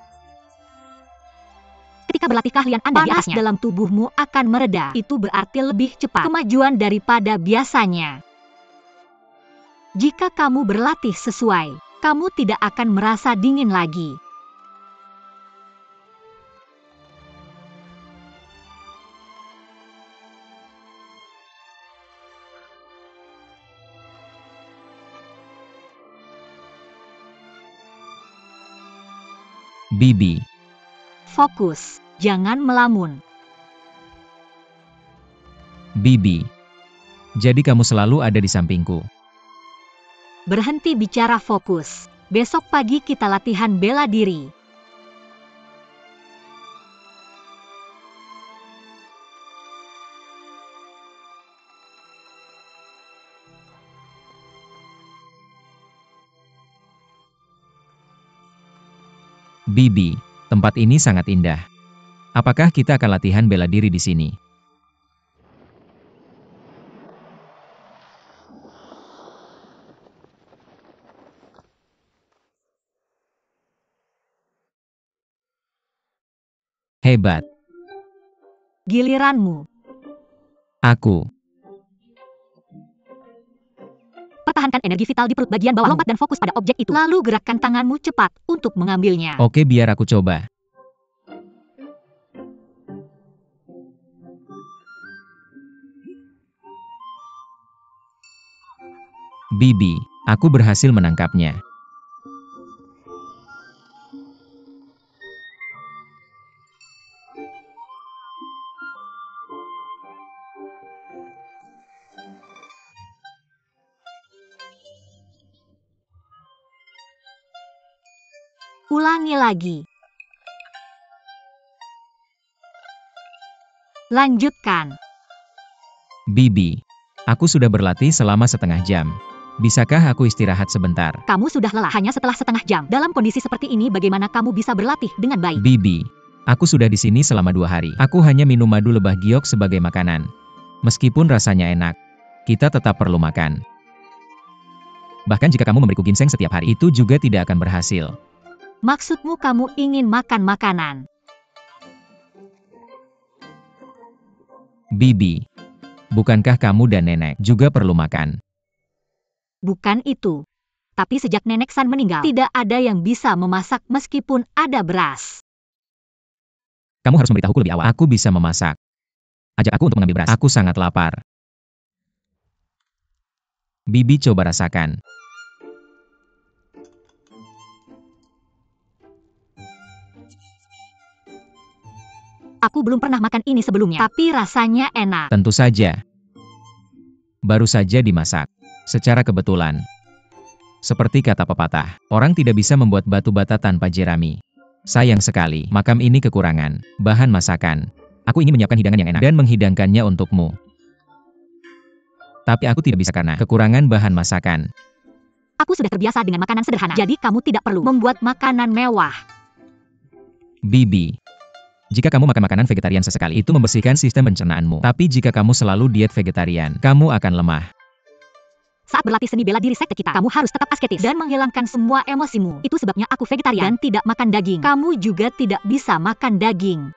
Ketika berlatih keahlian Anda di atasnya, dalam tubuhmu akan mereda. Itu berarti lebih cepat kemajuan daripada biasanya. Jika kamu berlatih sesuai, kamu tidak akan merasa dingin lagi. Bibi. Fokus, jangan melamun. Bibi. Jadi kamu selalu ada di sampingku. Berhenti bicara, fokus. Besok pagi kita latihan bela diri. Bibi, tempat ini sangat indah. Apakah kita akan latihan bela diri di sini? Hebat. Giliranmu. Aku. Pertahankan energi vital di perut bagian bawah. Lompat dan fokus pada objek itu. Lalu gerakkan tanganmu cepat untuk mengambilnya. Oke, biar aku coba. Bibi, aku berhasil menangkapnya. Ulangi lagi. Lanjutkan. Bibi, aku sudah berlatih selama setengah jam. Bisakah aku istirahat sebentar? Kamu sudah lelah hanya setelah setengah jam. Dalam kondisi seperti ini, bagaimana kamu bisa berlatih dengan baik? Bibi, aku sudah di sini selama 2 hari. Aku hanya minum madu lebah giok sebagai makanan. Meskipun rasanya enak, kita tetap perlu makan. Bahkan jika kamu memberiku ginseng setiap hari, itu juga tidak akan berhasil. Maksudmu kamu ingin makan makanan? Bibi, bukankah kamu dan nenek juga perlu makan? Bukan itu. Tapi sejak Nenek San meninggal, tidak ada yang bisa memasak meskipun ada beras. Kamu harus memberitahuku lebih awal. Aku bisa memasak. Ajak aku untuk mengambil beras. Aku sangat lapar. Bibi, coba rasakan. Aku belum pernah makan ini sebelumnya, tapi rasanya enak. Tentu saja. Baru saja dimasak. Secara kebetulan. Seperti kata pepatah, orang tidak bisa membuat batu bata tanpa jerami. Sayang sekali, makam ini kekurangan bahan masakan. Aku ingin menyiapkan hidangan yang enak dan menghidangkannya untukmu. Tapi aku tidak bisa karena kekurangan bahan masakan. Aku sudah terbiasa dengan makanan sederhana, jadi kamu tidak perlu membuat makanan mewah. Bibi, jika kamu makan makanan vegetarian sesekali, itu membersihkan sistem pencernaanmu. Tapi jika kamu selalu diet vegetarian, kamu akan lemah. Saat berlatih seni bela diri sekte kita, kamu harus tetap asketis dan menghilangkan semua emosimu. Itu sebabnya aku vegetarian dan tidak makan daging. Kamu juga tidak bisa makan daging.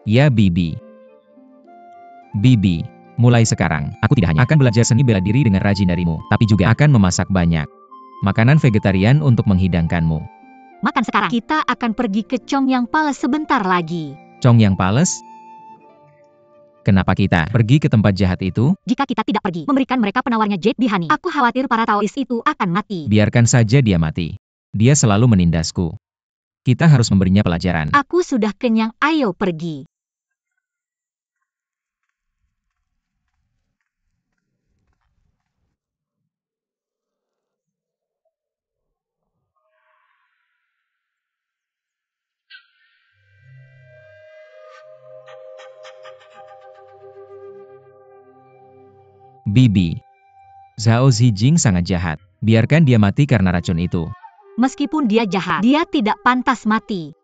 Ya, Bibi. Bibi, mulai sekarang, aku tidak hanya akan belajar seni bela diri dengan rajin darimu, tapi juga akan memasak banyak makanan vegetarian untuk menghidangkanmu. Makan sekarang. Kita akan pergi ke Chong Yang Palace sebentar lagi. Chong Yang Palace? Kenapa kita pergi ke tempat jahat itu? Jika kita tidak pergi, memberikan mereka penawarnya Jade Bihani, aku khawatir para Taois itu akan mati. Biarkan saja dia mati. Dia selalu menindasku. Kita harus memberinya pelajaran. Aku sudah kenyang, ayo pergi. Bibi, Zhao Zijing sangat jahat. Biarkan dia mati karena racun itu. Meskipun dia jahat, dia tidak pantas mati.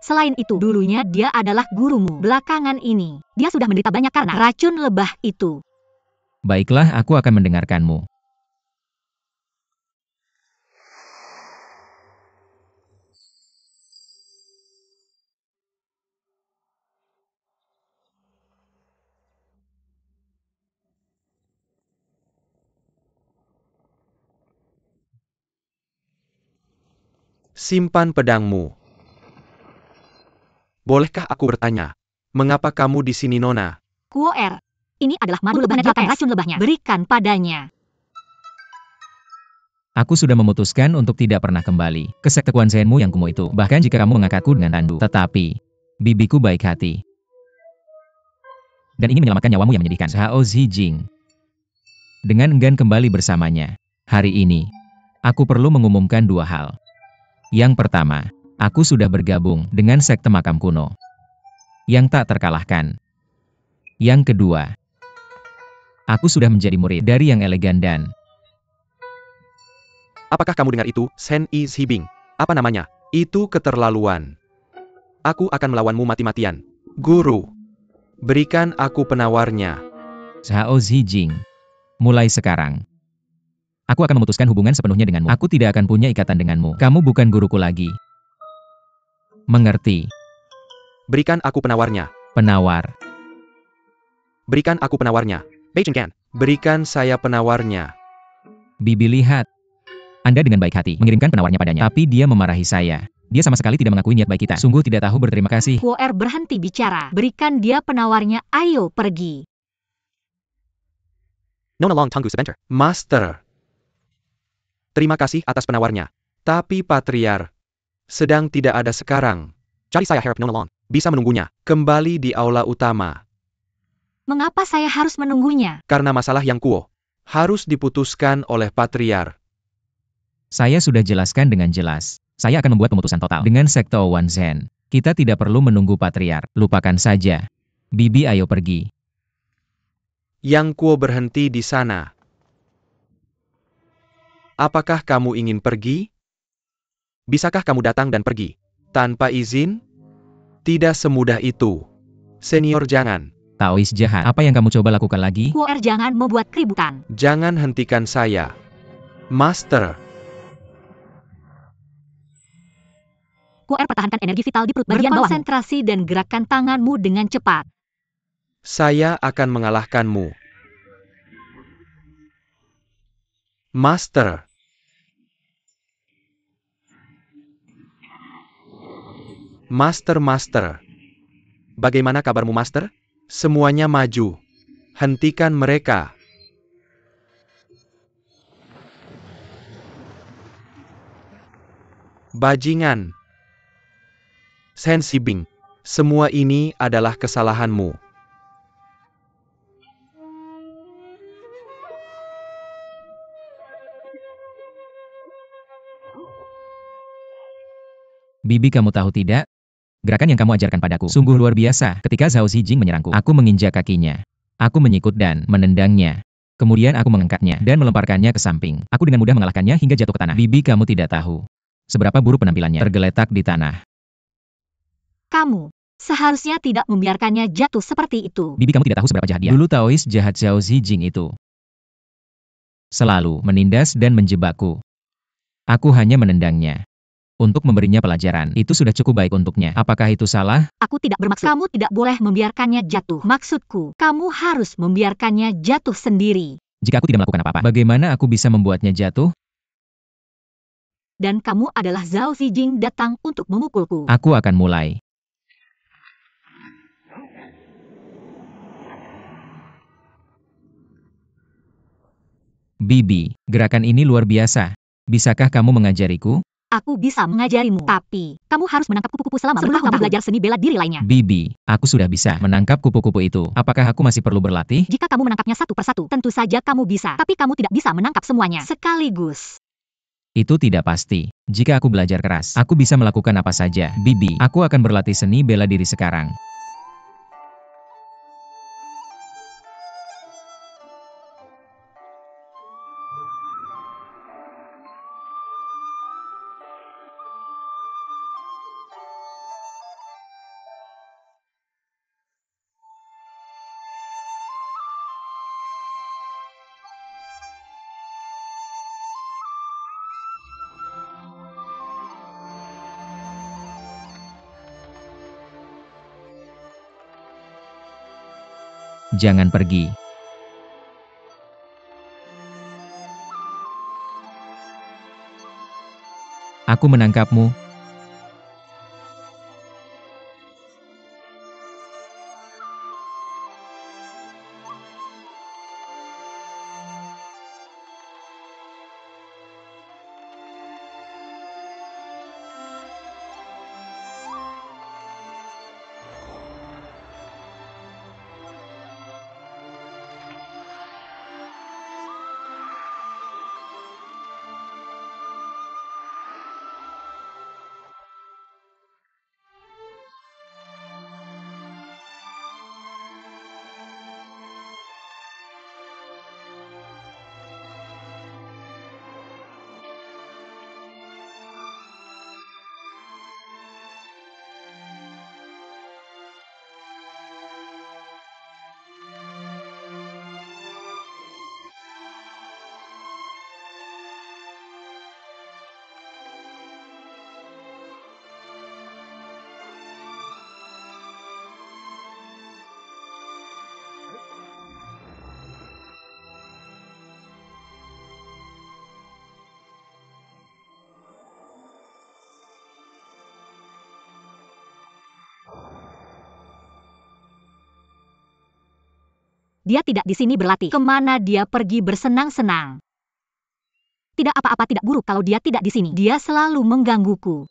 Selain itu, dulunya dia adalah gurumu. Belakangan ini, dia sudah menderita banyak karena racun lebah itu. Baiklah, aku akan mendengarkanmu. Simpan pedangmu. Bolehkah aku bertanya, mengapa kamu di sini, Nona? Kuo Er, ini adalah madu lebah menetralkan racun lebahnya. Berikan padanya. Aku sudah memutuskan untuk tidak pernah kembali ke sekte Quan Zhenmu yang kumuh itu. Bahkan jika kamu mengangkatku dengan tandu. Tetapi, bibiku baik hati. Dan ingin menyelamatkan nyawamu yang menyedihkan. Zhao Zijing. Dengan enggan kembali bersamanya. Hari ini, aku perlu mengumumkan dua hal. Yang pertama, aku sudah bergabung dengan sekte makam kuno yang tak terkalahkan. Yang kedua, aku sudah menjadi murid dari yang elegan dan Apakah kamu dengar itu, Shen Yi Zhibing? Apa namanya? Itu keterlaluan. Aku akan melawanmu mati-matian. Guru, berikan aku penawarnya. Zhao Zijing. Mulai sekarang, aku akan memutuskan hubungan sepenuhnya denganmu. Aku tidak akan punya ikatan denganmu. Kamu bukan guruku lagi. Mengerti? Berikan aku penawarnya. Penawar. Berikan aku penawarnya. Beijing Can, berikan saya penawarnya. Bibi lihat. Anda dengan baik hati mengirimkan penawarnya padanya. Tapi dia memarahi saya. Dia sama sekali tidak mengakui niat baik kita. Sungguh tidak tahu berterima kasih. Kuo Er berhenti bicara. Berikan dia penawarnya, ayo pergi. Nona Long Tunggu sebentar. Master. Terima kasih atas penawarnya. Tapi Patriar sedang tidak ada sekarang. Jadi saya harap Nona Long bisa menunggunya kembali di aula utama. Mengapa saya harus menunggunya? Karena masalah yang kuo harus diputuskan oleh Patriar. Saya sudah jelaskan dengan jelas. Saya akan membuat pemutusan total. Dengan sekte Wan Zhen, kita tidak perlu menunggu Patriar. Lupakan saja. Bibi ayo pergi. Yang kuo berhenti di sana. Apakah kamu ingin pergi? Bisakah kamu datang dan pergi tanpa izin? Tidak semudah itu. Senior jangan. Taois jahat. Apa yang kamu coba lakukan lagi? Kuo Er jangan membuat keributan. Jangan hentikan saya. Master. Kuo Er pertahankan energi vital di perut bagian bawahmu. Berkonsentrasi dan gerakan tanganmu dengan cepat. Saya akan mengalahkanmu. Master. Master. Bagaimana kabarmu, Master? Semuanya maju. Hentikan mereka. Bajingan. Shen Zhibing, semua ini adalah kesalahanmu. Bibi kamu tahu tidak? Gerakan yang kamu ajarkan padaku sungguh luar biasa. Ketika Zhao Zijing menyerangku, aku menginjak kakinya. Aku menyikut dan menendangnya. Kemudian aku mengangkatnya dan melemparkannya ke samping. Aku dengan mudah mengalahkannya hingga jatuh ke tanah. Bibi kamu tidak tahu seberapa buruk penampilannya, tergeletak di tanah. Kamu seharusnya tidak membiarkannya jatuh seperti itu. Bibi kamu tidak tahu seberapa jahat dia. Dulu Taois jahat Zhao Zijing itu selalu menindas dan menjebakku. Aku hanya menendangnya untuk memberinya pelajaran. Itu sudah cukup baik untuknya. Apakah itu salah? Aku tidak bermaksud. Kamu tidak boleh membiarkannya jatuh. Maksudku, kamu harus membiarkannya jatuh sendiri. Jika aku tidak melakukan apa-apa, bagaimana aku bisa membuatnya jatuh? Dan kamu adalah Zhao Zijing datang untuk memukulku. Aku akan mulai. Bibi, gerakan ini luar biasa. Bisakah kamu mengajariku? Aku bisa mengajarimu, tapi kamu harus menangkap kupu-kupu selama sebelum kamu belajar seni bela diri lainnya. Bibi, aku sudah bisa menangkap kupu-kupu itu. Apakah aku masih perlu berlatih? Jika kamu menangkapnya satu persatu, tentu saja kamu bisa. Tapi kamu tidak bisa menangkap semuanya sekaligus. Itu tidak pasti. Jika aku belajar keras, aku bisa melakukan apa saja. Bibi, aku akan berlatih seni bela diri sekarang. Jangan pergi. Aku menangkapmu. Dia tidak di sini berlatih. Kemana dia pergi bersenang-senang? Tidak apa-apa, tidak buruk kalau dia tidak di sini. Dia selalu menggangguku.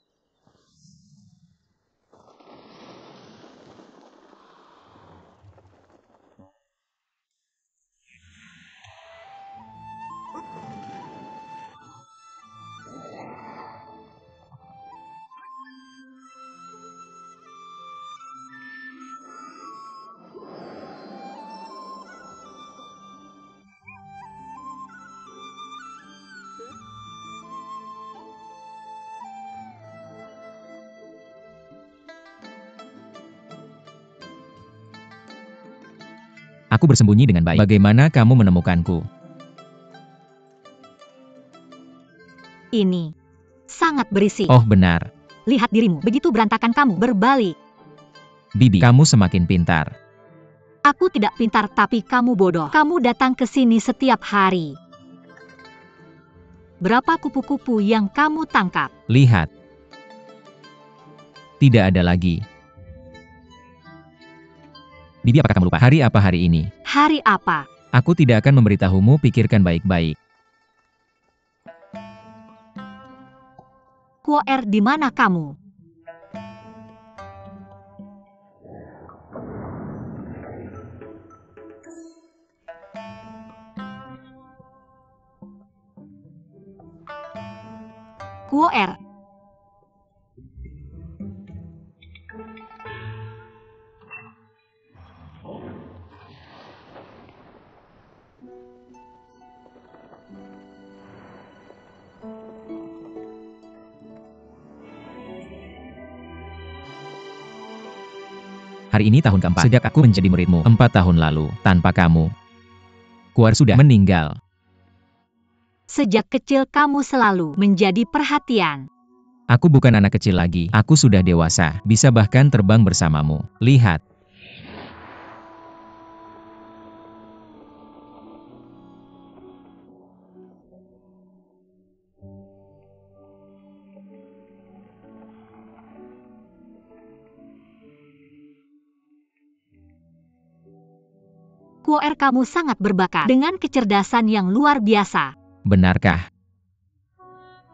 Aku bersembunyi dengan baik. Bagaimana kamu menemukanku? Ini sangat berisik. Oh benar. Lihat dirimu, begitu berantakan kamu berbalik. Bibi, kamu semakin pintar. Aku tidak pintar tapi kamu bodoh. Kamu datang ke sini setiap hari. Berapa kupu-kupu yang kamu tangkap? Lihat. Tidak ada lagi. Bibi, apakah kamu lupa? Hari apa hari ini? Hari apa? Aku tidak akan memberitahumu, pikirkan baik-baik. Kuoer, di mana kamu? Kuoer. Hari ini tahun keempat sejak aku menjadi muridmu. 4 tahun lalu, tanpa kamu. Kuoer sudah meninggal. Sejak kecil kamu selalu menjadi perhatian. Aku bukan anak kecil lagi, aku sudah dewasa, bisa bahkan terbang bersamamu. Lihat. Kuoer, kamu sangat berbakat dengan kecerdasan yang luar biasa. Benarkah?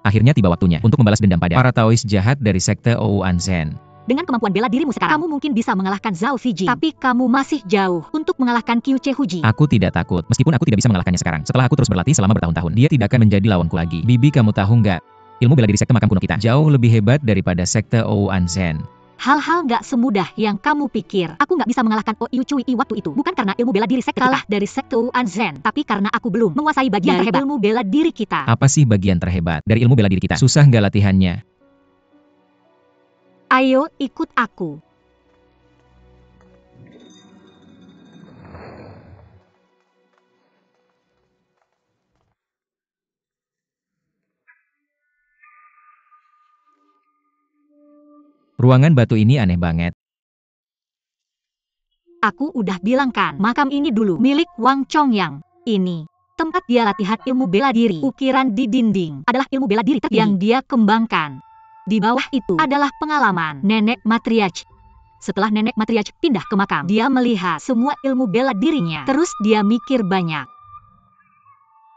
Akhirnya tiba waktunya untuk membalas dendam pada para Taois jahat dari sekte Ouanzhen. Dengan kemampuan bela dirimu sekarang, kamu mungkin bisa mengalahkan Zhao Fijing. Tapi kamu masih jauh untuk mengalahkan Qiu Chehuji. Aku tidak takut, meskipun aku tidak bisa mengalahkannya sekarang. Setelah aku terus berlatih selama bertahun-tahun, dia tidak akan menjadi lawanku lagi. Bibi, kamu tahu nggak? Ilmu bela diri sekte makam kuno kita jauh lebih hebat daripada sekte Ouanzhen. Hal-hal gak semudah yang kamu pikir. Aku gak bisa mengalahkan Oyu Cui waktu itu. Bukan karena ilmu bela diri sekte kalah dari sekte Ouanzhen, tapi karena aku belum menguasai bagian terhebat ilmu bela diri kita. Apa sih bagian terhebat dari ilmu bela diri kita? Susah nggak latihannya? Ayo ikut aku. Ruangan batu ini aneh banget. Aku udah bilang kan, makam ini dulu milik Wang Chongyang. Ini tempat dia latihan ilmu bela diri. Ukiran di dinding adalah ilmu bela diri tertinggi yang dia kembangkan. Di bawah itu adalah pengalaman nenek matriarch. Setelah nenek matriarch pindah ke makam, dia melihat semua ilmu bela dirinya. Terus dia mikir banyak.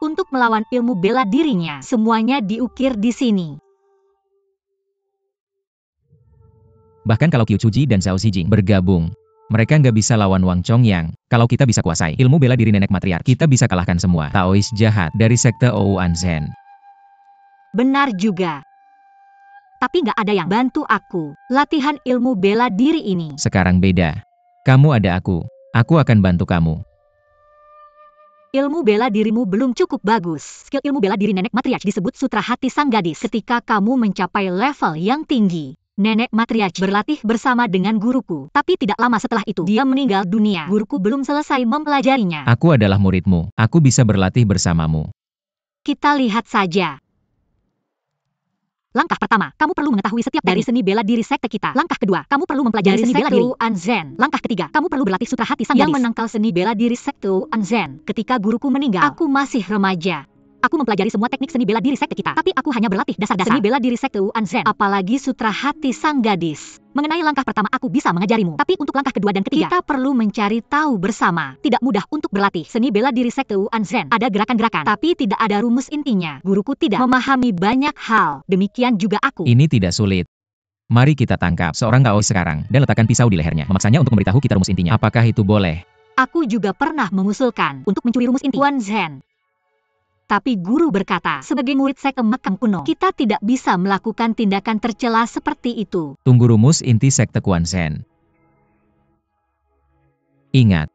Untuk melawan ilmu bela dirinya, semuanya diukir di sini. Bahkan kalau Qiu Chuji dan Zhao Zijing bergabung, mereka nggak bisa lawan Wang Chongyang. Kalau kita bisa kuasai ilmu bela diri nenek matriark, kita bisa kalahkan semua Taois jahat dari sekte Ouan Zhen. Benar juga. Tapi nggak ada yang bantu aku latihan ilmu bela diri ini. Sekarang beda. Kamu ada aku. Aku akan bantu kamu. Ilmu bela dirimu belum cukup bagus. Skill ilmu bela diri nenek matriarch disebut Sutra Hati Sang Gadis. Ketika kamu mencapai level yang tinggi, nenek matriarch berlatih bersama dengan guruku. Tapi tidak lama setelah itu, dia meninggal dunia. Guruku belum selesai mempelajarinya. Aku adalah muridmu. Aku bisa berlatih bersamamu. Kita lihat saja. Langkah pertama, kamu perlu mengetahui setiap dari seni bela diri sekte kita. Langkah kedua, kamu perlu mempelajari seni bela diri Anzen. Langkah ketiga, kamu perlu berlatih Sutra Hati Sang Gadis. Yang menangkal seni bela diri sekte Anzen. Ketika guruku meninggal, aku masih remaja. Aku mempelajari semua teknik seni bela diri sekte kita, tapi aku hanya berlatih dasar-dasar seni bela diri sekte Anzen. Apalagi Sutra Hati Sang Gadis. Mengenai langkah pertama aku bisa mengajarimu, tapi untuk langkah kedua dan ketiga, kita perlu mencari tahu bersama. Tidak mudah untuk berlatih seni bela diri sekte Anzen. Ada gerakan-gerakan, tapi tidak ada rumus intinya. Guruku tidak memahami banyak hal. Demikian juga aku. Ini tidak sulit. Mari kita tangkap seorang Taois sekarang dan letakkan pisau di lehernya, memaksanya untuk memberitahu kita rumus intinya. Apakah itu boleh? Aku juga pernah mengusulkan untuk mencuri rumus inti Anzen. Tapi guru berkata, sebagai murid sekte makam kuno, kita tidak bisa melakukan tindakan tercela seperti itu. Tunggu rumus inti sekte Quan Zhen. Ingat.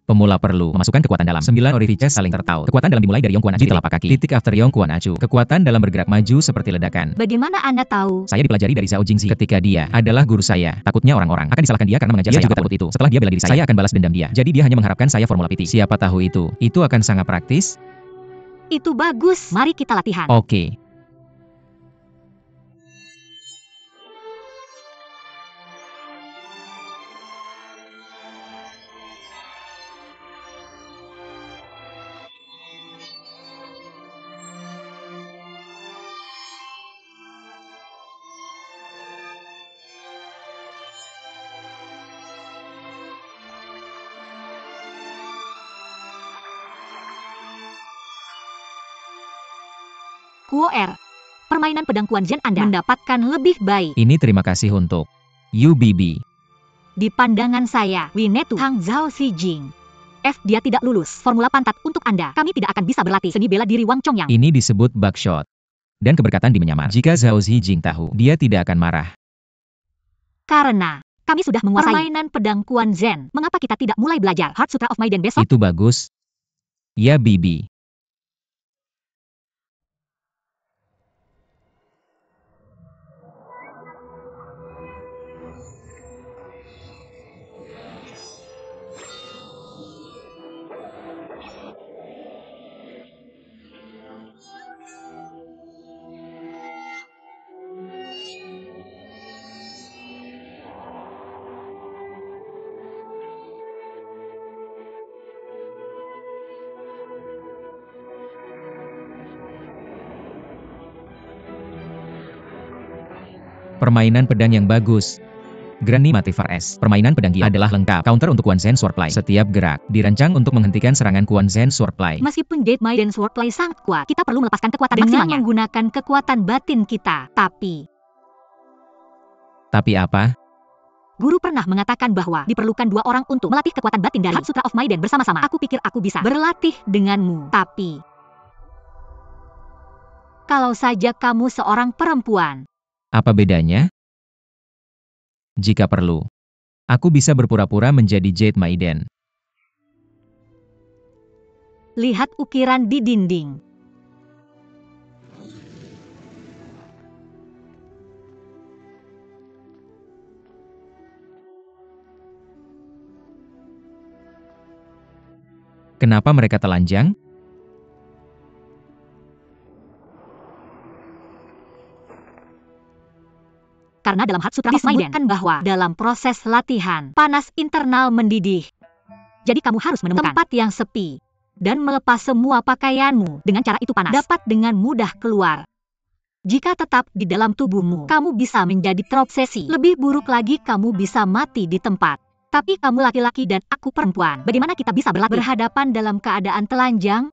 Pemula perlu memasukkan kekuatan dalam 9 orifices saling tertaut. Kekuatan dalam dimulai dari Yong Quan Acu di telapak kaki. Titik after Yong Quan Acu. Kekuatan dalam bergerak maju seperti ledakan. Bagaimana Anda tahu? Saya dipelajari dari Zhao Jingzi ketika dia adalah guru saya. Takutnya orang-orang akan disalahkan dia karena mengajar saya juga takut itu. Setelah dia bela diri saya akan balas dendam dia. Jadi dia hanya mengharapkan saya formula PT. Siapa tahu itu. Itu akan sangat praktis. Itu bagus. Mari kita latihan. Oke. Kuo R. Permainan pedang Quan Zhen Anda mendapatkan lebih baik. Ini terima kasih untuk UBB. Di pandangan saya, Winetu Hang Zhao Zijing. F. Dia tidak lulus. Formula pantat untuk Anda. Kami tidak akan bisa berlatih seni bela diri Wang Chongyang. Ini disebut buckshot. Dan keberkatan di menyamar. Jika Zhao Zijing tahu, dia tidak akan marah. Karena kami sudah menguasai permainan pedang Quan Zhen. Mengapa kita tidak mulai belajar Heart Sutra of Maiden besok? Itu bagus. Ya Bibi. Permainan pedang yang bagus. Granny Mativar S. Permainan pedang Gia adalah lengkap. Counter untuk Quan Zhen Swordplay. Setiap gerak dirancang untuk menghentikan serangan Quan Zhen Swordplay. Meskipun Jade Maiden Swordplay sangat kuat, kita perlu melepaskan kekuatan maksimalnya dengan menggunakan kekuatan batin kita. Tapi apa? Guru pernah mengatakan bahwa diperlukan 2 orang untuk melatih kekuatan batin dari Heart Sutra of Maiden bersama-sama. Aku pikir aku bisa berlatih denganmu. Tapi kalau saja kamu seorang perempuan. Apa bedanya? Jika perlu, aku bisa berpura-pura menjadi Jade Maiden. Lihat ukiran di dinding. Kenapa mereka telanjang? Karena dalam Heart Sutra of Maiden disebutkan bahwa dalam proses latihan, panas internal mendidih. Jadi kamu harus menemukan tempat yang sepi dan melepas semua pakaianmu. Dengan cara itu panas dapat dengan mudah keluar. Jika tetap di dalam tubuhmu, kamu bisa menjadi terobsesi. Lebih buruk lagi, kamu bisa mati di tempat. Tapi kamu laki-laki dan aku perempuan. Bagaimana kita bisa berhadapan dalam keadaan telanjang?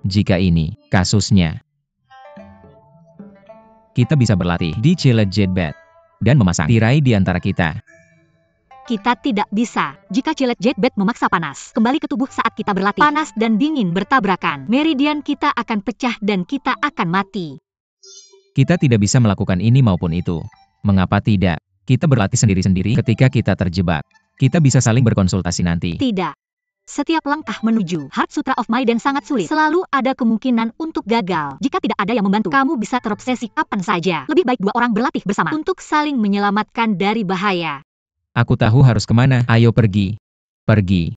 Jika ini kasusnya, kita bisa berlatih di Chilet Jet Bed dan memasang tirai di antara kita. Kita tidak bisa. Jika Chilet Jet Bed memaksa panas kembali ke tubuh saat kita berlatih, panas dan dingin bertabrakan, meridian kita akan pecah dan kita akan mati. Kita tidak bisa melakukan ini maupun itu. Mengapa tidak? Kita berlatih sendiri-sendiri ketika kita terjebak. Kita bisa saling berkonsultasi nanti. Tidak. Setiap langkah menuju Heart Sutra of Maiden sangat sulit. Selalu ada kemungkinan untuk gagal. Jika tidak ada yang membantu, kamu bisa terobsesi kapan saja. Lebih baik dua orang berlatih bersama untuk saling menyelamatkan dari bahaya. Aku tahu harus kemana. Ayo pergi. Pergi.